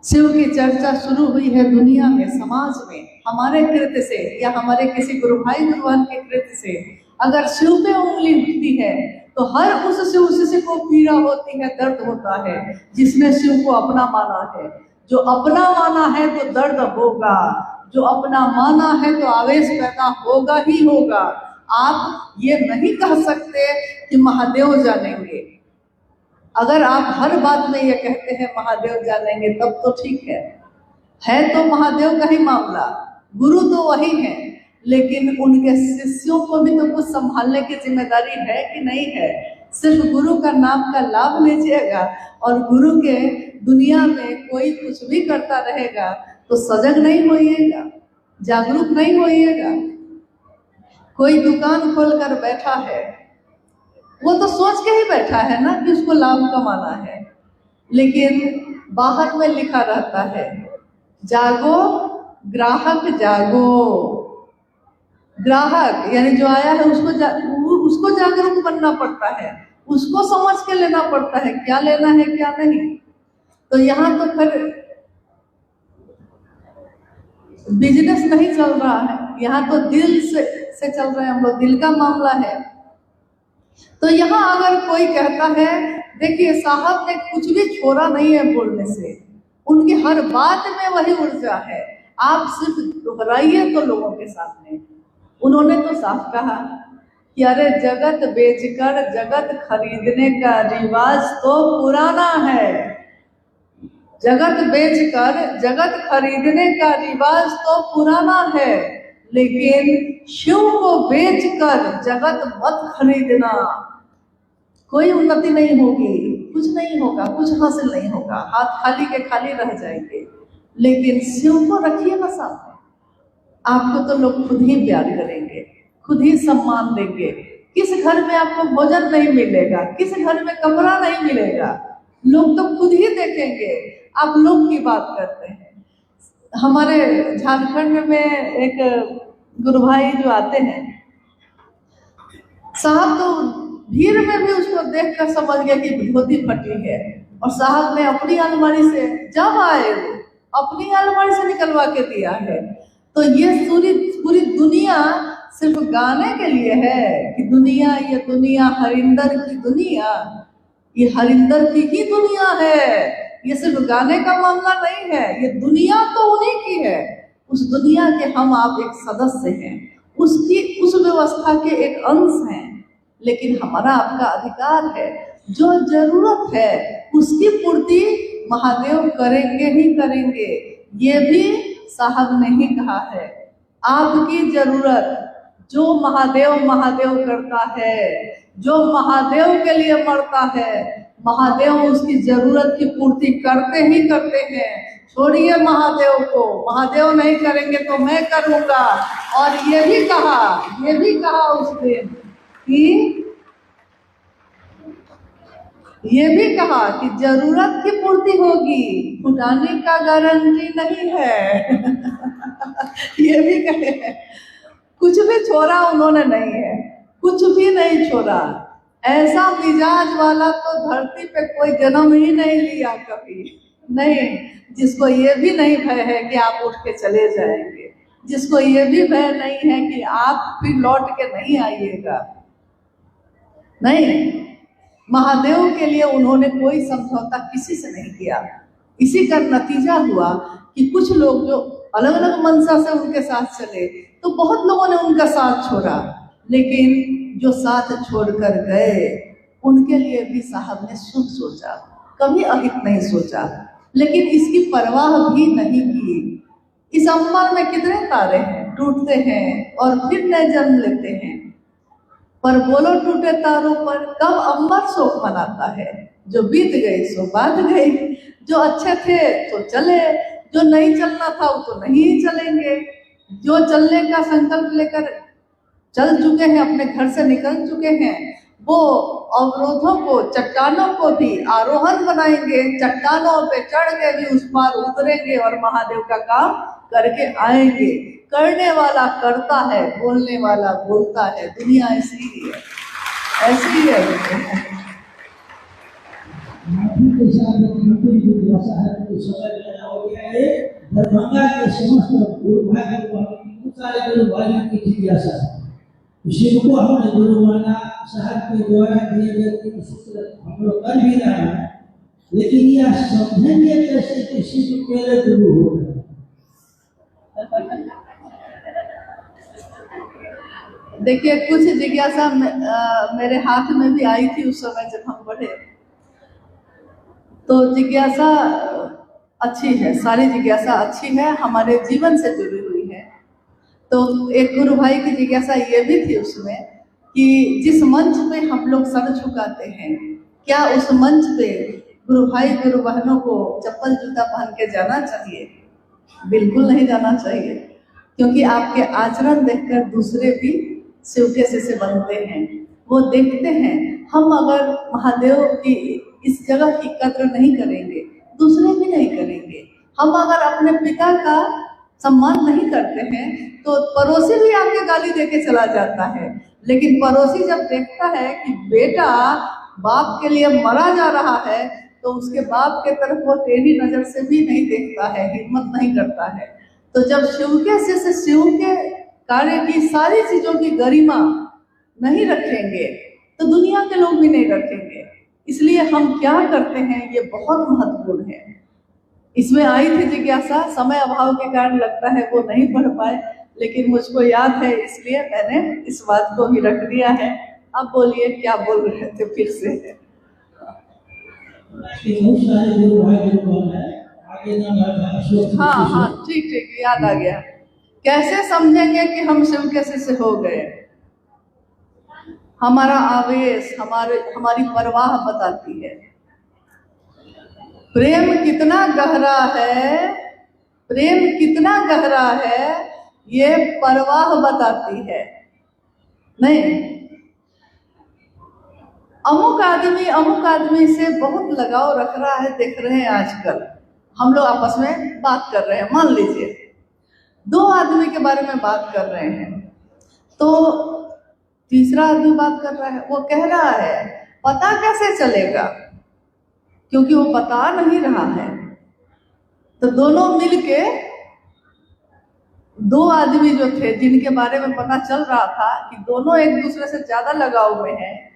शिव की चर्चा शुरू हुई है दुनिया में, समाज में, हमारे कृत्य से या हमारे किसी गुरु भाई गुरुवान के कृत्य से। अगर शिव पे उंगली उठती है तो हर उस शिष्य को पीड़ा होती है, दर्द होता है, जिसने शिव को अपना माना है। जो अपना माना है तो दर्द होगा, जो अपना माना है तो आवेश पैदा होगा ही होगा। आप ये नहीं कह सकते कि महादेव जानेंगे। अगर आप हर बात में ये कहते हैं महादेव जानेंगे तब तो ठीक है तो महादेव का ही मामला, गुरु तो वही है, लेकिन उनके शिष्यों को भी तो कुछ संभालने की जिम्मेदारी है कि नहीं है। सिर्फ गुरु का नाम का लाभ लीजिएगा और गुरु के दुनिया में कोई कुछ भी करता रहेगा तो सजग नहीं होइएगा, जागरूक नहीं होइएगा। कोई दुकान खोलकर बैठा है, वो तो सोच के ही बैठा है ना कि उसको लाभ कमाना है, लेकिन बाहर में लिखा रहता है जागो ग्राहक जागो। ग्राहक यानी जो आया है उसको जागरूक बनना पड़ता है, उसको समझ के लेना पड़ता है क्या लेना है क्या नहीं। तो यहाँ तो फिर बिजनेस नहीं चल रहा है, यहाँ तो दिल से चल रहे हैं हम लोग, दिल का मामला है। तो यहाँ अगर कोई कहता है, देखिए साहब ने कुछ भी छोड़ा नहीं है बोलने से, उनकी हर बात में वही ऊर्जा है। आप सिर्फ दोहराइए तो लोगों के सामने। उन्होंने तो साफ कहा कि अरे जगत बेचकर जगत खरीदने का रिवाज तो पुराना है, जगत बेचकर जगत खरीदने का रिवाज तो पुराना है, लेकिन शिव को बेचकर जगत मत खरीदना। कोई उन्नति नहीं होगी, कुछ नहीं होगा, कुछ हासिल नहीं होगा, हाथ खाली के खाली रह जाएंगे। लेकिन शिव को रखिए ना सामने, आपको तो लोग खुद ही प्यार करेंगे, खुद ही सम्मान देंगे। किस घर में आपको भोजन नहीं मिलेगा, किस घर में कमरा नहीं मिलेगा, लोग तो खुद ही देखेंगे। आप लोग की बात करते हैं। हमारे झारखंड में एक गुरु भाई जो आते हैं, साहब तो भीड़ में भी उसको देखकर समझ गया कि धोती फटी है, और साहब ने अपनी अलमारी से, जब आए वो अपनी अलमारी से निकलवा के दिया है। तो ये पूरी दुनिया सिर्फ गाने के लिए है कि दुनिया, ये दुनिया हरिंदर की दुनिया, ये हरिंदर की ही दुनिया है। ये सिर्फ गाने का मामला नहीं है, ये दुनिया तो उन्हीं की है। उस दुनिया के हम आप एक सदस्य हैं, उसकी उस व्यवस्था के एक अंश हैं। लेकिन हमारा आपका अधिकार है, जो जरूरत है उसकी पूर्ति महादेव करेंगे ही करेंगे। ये भी साहब ने ही कहा है, आपकी जरूरत जो महादेव महादेव करता है, जो महादेव के लिए मरता है, महादेव उसकी जरूरत की पूर्ति करते ही करते हैं। छोड़िए महादेव को, महादेव नहीं करेंगे तो मैं करूंगा। और ये भी कहा उस दिन कि ये भी कहा कि जरूरत की पूर्ति होगी, छुटाने का गारंटी नहीं है। ये भी कहे, कुछ भी छोड़ा उन्होंने नहीं है, कुछ भी नहीं छोड़ा। ऐसा मिजाज वाला तो धरती पे कोई जन्म ही नहीं लिया कभी नहीं, जिसको ये भी नहीं भय है कि आप उठ के चले जाएंगे, जिसको ये भी भय नहीं है कि आप फिर लौट के नहीं आइएगा। नहीं, महादेव के लिए उन्होंने कोई समझौता किसी से नहीं किया। इसी का नतीजा हुआ कि कुछ लोग जो अलग अलग मंशा से उनके साथ चले, तो बहुत लोगों ने उनका साथ छोड़ा, लेकिन जो साथ छोड़कर गए उनके लिए भी साहब ने शुभ सोचा, कभी अहित नहीं सोचा, लेकिन इसकी परवाह भी नहीं की। इस अंबर में कितने तारे हैं, टूटते हैं और फिर नए जन्म लेते हैं। पर बोलो टूटे तारों पर कब अंबर शोक मनाता है। जो बीत गई सो बात गई, जो अच्छे थे तो चले, जो नहीं चलना था वो तो नहीं चलेंगे। जो चलने का संकल्प लेकर चल चुके हैं, अपने घर से निकल चुके हैं, वो अवरोधों को, चट्टानों को भी आरोहण बनाएंगे, चट्टानों पे चढ़ के भी उस पार उतरेंगे और महादेव का काम करके आएंगे। करने वाला करता है, बोलने वाला बोलता है। दुनिया ऐसी ही है, ऐसी ही है। दरभंगा के समस्त गुरु भाई सारे गुरु भाइयों की जिज्ञासा, इसी को हमने गुरु माना, साहब के द्वारा दिए गए सूत्र हम लोग कर भी रहे हैं, लेकिन यह समझेंगे कैसे कि शिव मेरे गुरु हो गए। देखिए, कुछ जिज्ञासा मेरे हाथ में भी आई थी उस समय जब हम पढ़े। तो जिज्ञासा अच्छी है, सारी जिज्ञासा अच्छी है, हमारे जीवन से जुड़ी हुई है। तो एक गुरु भाई की जिज्ञासा ये भी थी उसमें कि जिस मंच पे हम लोग सर झुकाते हैं, क्या उस मंच पे गुरु भाई गुरु बहनों को चप्पल जूता पहन के जाना चाहिए? बिल्कुल नहीं जाना चाहिए, क्योंकि आपके आचरण देखकर दूसरे भी शिव के शिष्य बनते हैं। वो देखते हैं हम अगर महादेव की इस जगह की कद्र नहीं करेंगे, दूसरे भी नहीं करेंगे। हम अगर अपने पिता का सम्मान नहीं करते हैं तो पड़ोसी भी आके गाली देके चला जाता है। लेकिन पड़ोसी जब देखता है कि बेटा बाप के लिए मरा जा रहा है, तो उसके बाप के तरफ वो टेढ़ी नजर से भी नहीं देखता है, हिम्मत नहीं करता है। तो जब शिव के शिष्य शिव के कार्य की सारी चीजों की गरिमा नहीं रखेंगे, तो दुनिया के लोग भी नहीं रखेंगे। इसलिए हम क्या करते हैं ये बहुत महत्वपूर्ण है। इसमें आई थी जिज्ञासा, समय अभाव के कारण लगता है वो नहीं पढ़ पाए, लेकिन मुझको याद है, इसलिए मैंने इस बात को भी रख दिया है। अब बोलिए क्या बोल रहे थे फिर से। हाँ, ठीक, याद आ गया। कैसे समझेंगे कि हम शिव के शिष्य हो गए? हमारा आवेश, हमारी परवाह बताती है। प्रेम कितना गहरा है, प्रेम कितना गहरा है, ये परवाह बताती है। नहीं, अमुक आदमी से बहुत लगाव रख रहा है, देख रहे हैं आजकल हम लोग आपस में बात कर रहे हैं। मान लीजिए 2 आदमी के बारे में बात कर रहे हैं, तो तीसरा आदमी बात कर रहा है, वो कह रहा है पता कैसे चलेगा, क्योंकि वो बता नहीं रहा है। तो दोनों मिलके दो आदमी जो थे जिनके बारे में पता चल रहा था कि दोनों एक दूसरे से ज्यादा लगाव में हैं,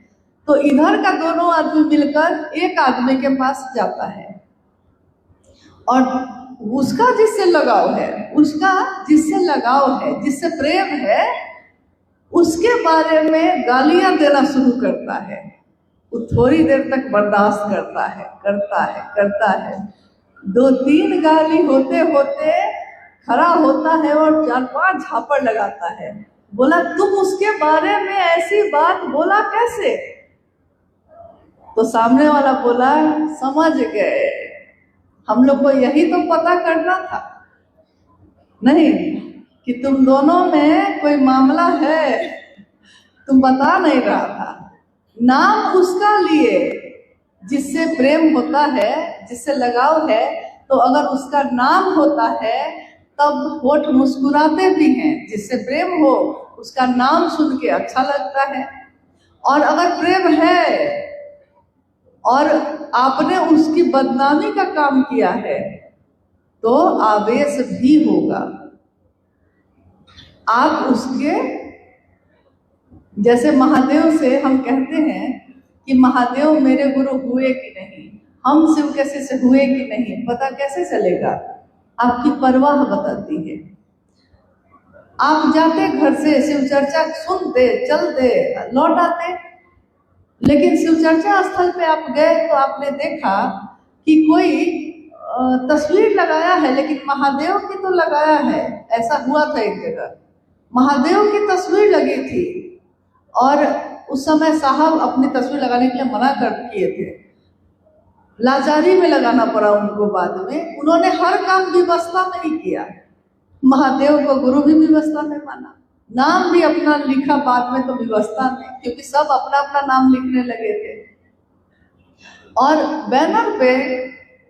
तो इधर का दोनों आदमी मिलकर एक आदमी के पास जाता है और उसका जिससे लगाव है, जिससे प्रेम है, उसके बारे में गालियां देना शुरू करता है। वो थोड़ी देर तक बर्दाश्त करता है। 2-3 गाली होते होते खड़ा होता है और 4-5 झापड़ लगाता है। बोला, तुम उसके बारे में ऐसी बात बोला कैसे? तो सामने वाला बोला, समझ गए, हम लोग को यही तो पता करना था नहीं कि तुम दोनों में कोई मामला है, तुम बता नहीं रहा था। नाम उसका लिए जिससे प्रेम होता है, जिससे लगाव है, तो अगर उसका नाम होता है तब होठ मुस्कुराते भी हैं। जिससे प्रेम हो उसका नाम सुन के अच्छा लगता है। और अगर प्रेम है और आपने उसकी बदनामी का काम किया है तो आवेश भी होगा। आप उसके, जैसे महादेव से हम कहते हैं कि महादेव मेरे गुरु हुए कि नहीं, हम शिव के शिष्य हुए कि नहीं, पता कैसे चलेगा? आपकी परवाह बताती है। आप जाते घर से, शिव चर्चा सुनते, चलते, लौट आते, लेकिन शिव चर्चा स्थल पे आप गए तो आपने देखा कि कोई तस्वीर लगाया है, लेकिन महादेव की तो लगाया है। ऐसा हुआ था एक जगह, महादेव की तस्वीर लगी थी और उस समय साहब अपनी तस्वीर लगाने के लिए मना कर किए थे। लाचारी में लगाना पड़ा उनको। बाद में उन्होंने हर काम व्यवस्था में ही किया। महादेव को गुरु भी व्यवस्था में माना, नाम भी अपना लिखा बाद में तो व्यवस्था में, क्योंकि सब अपना अपना नाम लिखने लगे थे। और बैनर पे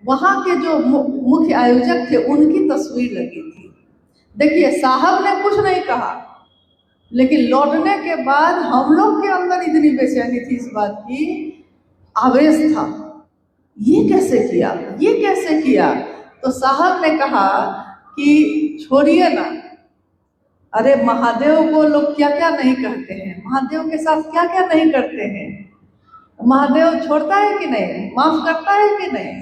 वहां के जो मुख्य आयोजक थे उनकी तस्वीर लगी थी। देखिए, साहब ने कुछ नहीं कहा, लेकिन लौटने के बाद हम लोग के अंदर इतनी बेचैनी थी इस बात की, आवेश था, ये कैसे किया। तो साहब ने कहा कि छोड़िए ना, अरे महादेव को लोग क्या क्या नहीं कहते हैं, महादेव के साथ क्या क्या नहीं करते हैं, महादेव छोड़ता है कि नहीं, माफ करता है कि नहीं,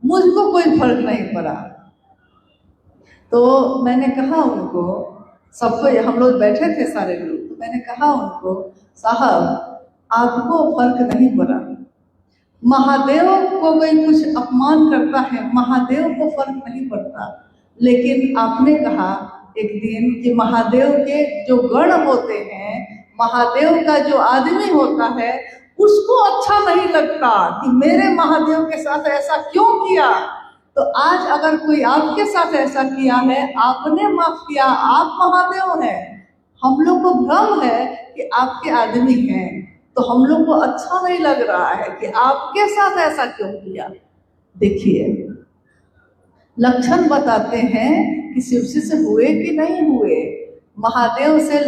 मुझको कोई फर्क नहीं पड़ा। तो मैंने कहा उनको, सबको, हम लोग बैठे थे सारे लोग, तो मैंने कहा उनको, साहब आपको फर्क नहीं पड़ा, महादेव को कोई कुछ अपमान करता है, महादेव को फर्क नहीं पड़ता, लेकिन आपने कहा एक दिन कि महादेव के जो गण होते हैं, महादेव का जो आदमी होता है, उसको अच्छा नहीं लगता कि मेरे महादेव के साथ ऐसा क्यों किया। तो आज अगर कोई आपके साथ ऐसा किया है, आपने माफ किया, आप महादेव हैं, हम लोग को भ्रम है कि आपके आदमी हैं, तो हम लोग को अच्छा नहीं लग रहा है कि आपके साथ ऐसा क्यों किया। देखिए, लक्षण बताते हैं कि शिव से हुए कि नहीं हुए। महादेव से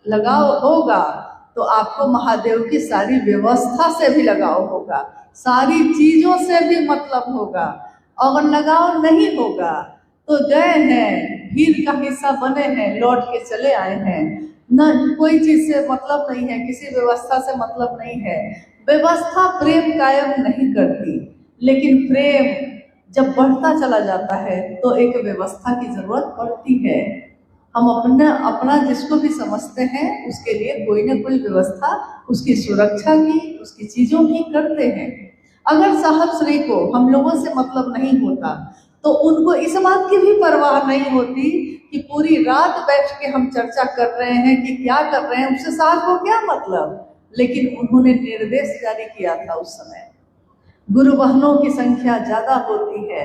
लगाव होगा तो आपको महादेव की सारी व्यवस्था से भी लगाव होगा, सारी चीजों से भी मतलब होगा। अगर लगाव नहीं होगा तो गए हैं, भीड़ का हिस्सा बने हैं, लौट के चले आए हैं, न कोई चीज से मतलब नहीं है, किसी व्यवस्था से मतलब नहीं है। व्यवस्था प्रेम कायम नहीं करती, लेकिन प्रेम जब बढ़ता चला जाता है तो एक व्यवस्था की जरूरत पड़ती है। हम अपना जिसको भी समझते हैं उसके लिए कोई ना कोई व्यवस्था, उसकी सुरक्षा की, उसकी चीजों की करते हैं। अगर साहब श्री को हम लोगों से मतलब नहीं होता तो उनको इस बात की भी परवाह नहीं होती कि पूरी रात बैठ के हम चर्चा कर रहे हैं कि क्या कर रहे हैं, उससे साहब को क्या मतलब। लेकिन उन्होंने निर्देश जारी किया था उस समय, गुरु बहनों की संख्या ज्यादा होती है,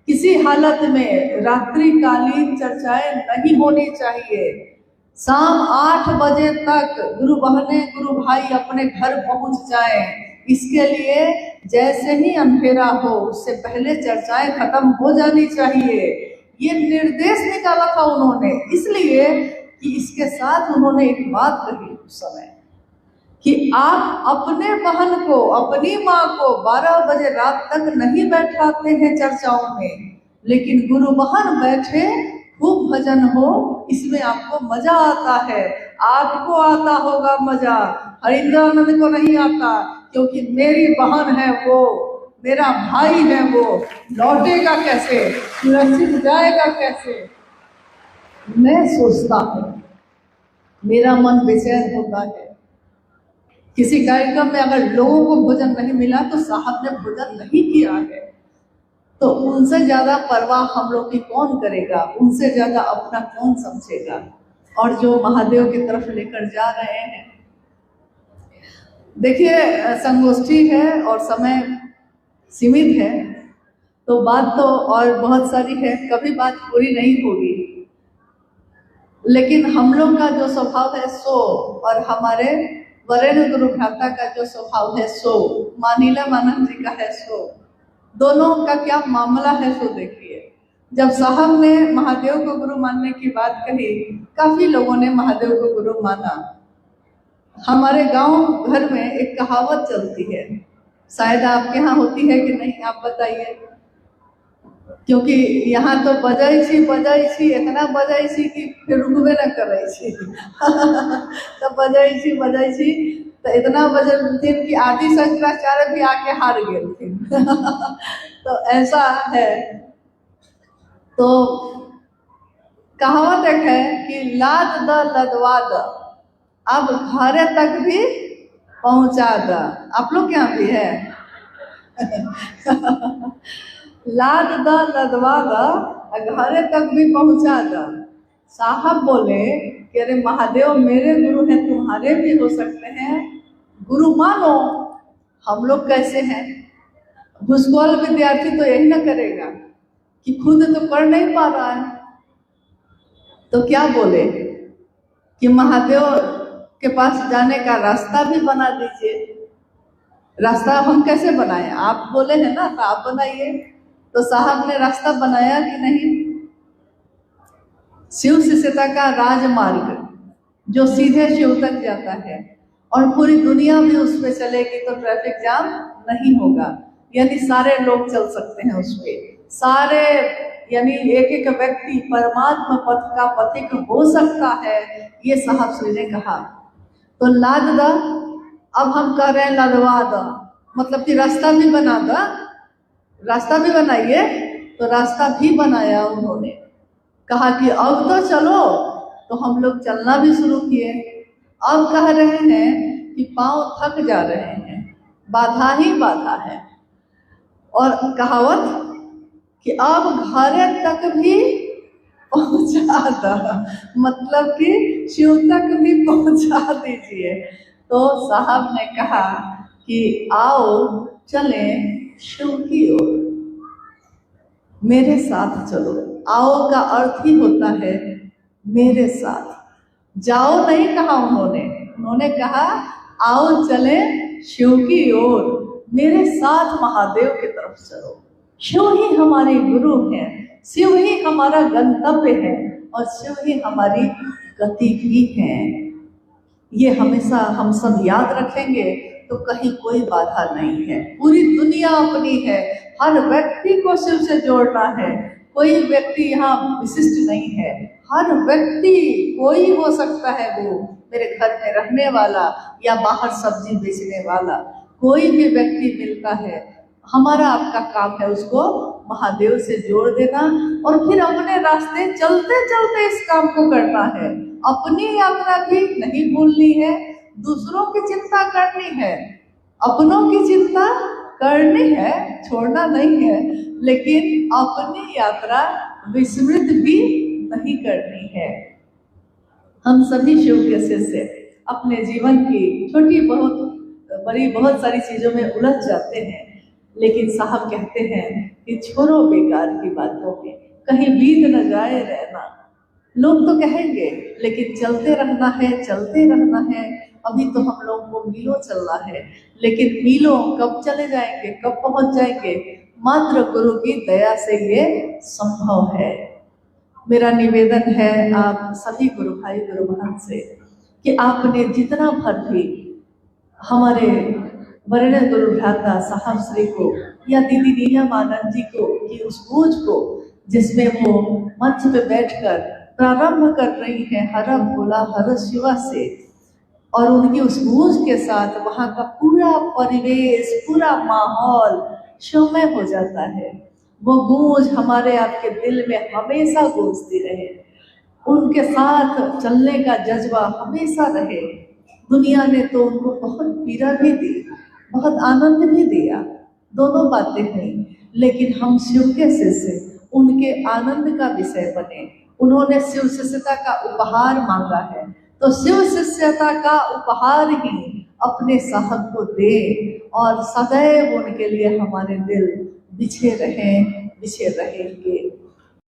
किसी हालत में रात्रिकालीन चर्चाएं नहीं होनी चाहिए, शाम 8 बजे तक गुरु बहनें, गुरु भाई अपने घर पहुंच जाएं। इसके लिए जैसे ही अंधेरा हो उससे पहले चर्चाएं खत्म हो जानी चाहिए। ये निर्देश निकाला था उन्होंने, इसलिए कि इसके साथ उन्होंने एक बात कही उस समय कि आप अपने बहन को, अपनी माँ को 12 बजे रात तक नहीं बैठाते हैं चर्चाओं में, लेकिन गुरु बहन बैठे खूब भजन हो, इसमें आपको मजा आता है। आपको आता होगा मजा, हरिंद्रानंद को नहीं आता, क्योंकि मेरी बहन है वो, मेरा भाई है वो, लौटेगा कैसे, सुरक्षित जाएगा कैसे। मैं सोचता हूँ, मेरा मन बेचैन होता है। किसी कार्यक्रम में अगर लोगों को भोजन नहीं मिला तो साहब ने भोजन नहीं किया है, तो उनसे ज्यादा परवाह हम लोग की कौन करेगा, उनसे ज्यादा अपना कौन समझेगा। और जो महादेव की तरफ लेकर जा रहे हैं, देखिए संगोष्ठी है और समय सीमित है, तो बात तो और बहुत सारी है, कभी बात पूरी नहीं होगी। लेकिन हम लोग का जो स्वभाव है सो, और हमारे वरेण्य गुरु भ्राता का जो स्वभाव है सो, माँ नीलमानंद जी का है सो, दोनों का क्या मामला है सो देखिए। जब साहब ने महादेव को गुरु मानने की बात कही, काफी लोगों ने महादेव को गुरु माना। हमारे गांव घर में एक कहावत चलती है, शायद आपके यहाँ होती है कि नहीं, आप बताइए। क्योंकि यहाँ तो बजाई छी इतना बजाई छी कि फिर रुकबे न करे छी तो बजाई छी तो इतना बजलथिन कि आदि शंकराचार्य भी आके हार गए थे तो ऐसा है। तो कहावत एक है कि लाद द लदवा द, अब घरे तक भी पहुंचा द। आप लोग क्या भी है लाद द लदवा द, घरे तक भी पहुंचा द। साहब बोले कि अरे महादेव मेरे गुरु हैं, तुम्हारे भी हो सकते हैं, गुरु मानो। हम लोग कैसे हैं, भूसकोल विद्यार्थी तो यही ना करेगा कि खुद तो पढ़ नहीं पा रहा है, तो क्या बोले कि महादेव के पास जाने का रास्ता भी बना दीजिए। रास्ता हम कैसे बनाए, आप बोले हैं ना, तो आप बनाइए। तो साहब ने रास्ता बनाया कि नहीं। शिव शिष्यता का राजमार्ग जो सीधे शिव तक जाता है, और पूरी दुनिया में उस पर चलेगी तो ट्रैफिक जाम नहीं होगा, यानी सारे लोग चल सकते हैं उस पर, सारे, यानी एक एक व्यक्ति परमात्मा पथ का पथिक हो सकता है, ये साहब श्री ने कहा। तो लाद दा, अब हम कह रहे हैं लदवा दा, मतलब कि रास्ता भी बना दा, रास्ता भी बनाइए। तो रास्ता भी बनाया उन्होंने, कहा कि अब तो चलो, तो हम लोग चलना भी शुरू किए। अब कह रहे हैं कि पांव थक जा रहे हैं, बाधा ही बाधा है। और कहावत कि अब घरे तक भी पहुंचा दा, मतलब कि शिव तक भी पहुंचा दीजिए। तो साहब ने कहा कि आओ चले शिव की ओर, मेरे साथ चलो। आओ का अर्थ ही होता है मेरे साथ, जाओ नहीं कहा उन्होंने कहा आओ चले शिव की ओर, मेरे साथ महादेव की तरफ चलो। शिव ही हमारे गुरु हैं, शिव ही हमारा गंतव्य है, और शिव ही हमारी गति भी है। ये हमेशा हम सब याद रखेंगे तो कहीं कोई बाधा नहीं है। पूरी दुनिया अपनी है, हर व्यक्ति को शिव से जोड़ना है। कोई व्यक्ति यहाँ विशिष्ट नहीं है, हर व्यक्ति कोई हो सकता है, वो मेरे घर में रहने वाला या बाहर सब्जी बेचने वाला, कोई भी व्यक्ति मिलता है। हमारा आपका काम है उसको महादेव से जोड़ देना, और फिर अपने रास्ते चलते चलते इस काम को करना है। अपनी यात्रा भी नहीं भूलनी है, दूसरों की चिंता करनी है, अपनों की चिंता करनी है, छोड़ना नहीं है, लेकिन अपनी यात्रा विस्मृत भी नहीं करनी है। हम सभी शिव के शिष्य अपने जीवन की छोटी बहुत बड़ी बहुत सारी चीजों में उलझ जाते हैं, लेकिन साहब कहते हैं कि छोड़ो बेकार की बातों में, कहीं बीत न जाए रहना। लोग तो कहेंगे, लेकिन चलते रहना है, चलते रहना है। अभी तो हम लोग को मीलों चलना है, लेकिन मीलों कब चले जाएंगे, कब पहुंच जाएंगे, मात्र गुरु की दया से ये संभव है। मेरा निवेदन है आप सभी गुरु भाई गुरु बहन से कि आपने जितना भर भी हमारे वरेण्य गुरु भ्राता साहब श्री को या दीदी नीलमानंद जी को की उस बूझ को जिसमें वो मंच पे बैठकर प्रारंभ कर रही है हर भोला हर शिवा से, और उनकी उस गूंज के साथ वहाँ का पूरा परिवेश, पूरा माहौल शोमय हो जाता है। वो गूंज हमारे आपके दिल में हमेशा गूंजती रहे, उनके साथ चलने का जज्बा हमेशा रहे। दुनिया ने तो उनको बहुत पीड़ा भी दी, बहुत आनंद भी दिया, दोनों बातें हुई, लेकिन हम शिव के शिष्य उनके आनंद का विषय बने। उन्होंने शिव शिष्यता का उपहार मांगा है, तो शिव शिष्यता का उपहार ही अपने साहब को दे, और सदैव उनके लिए हमारे दिल बिछे रहेंगे।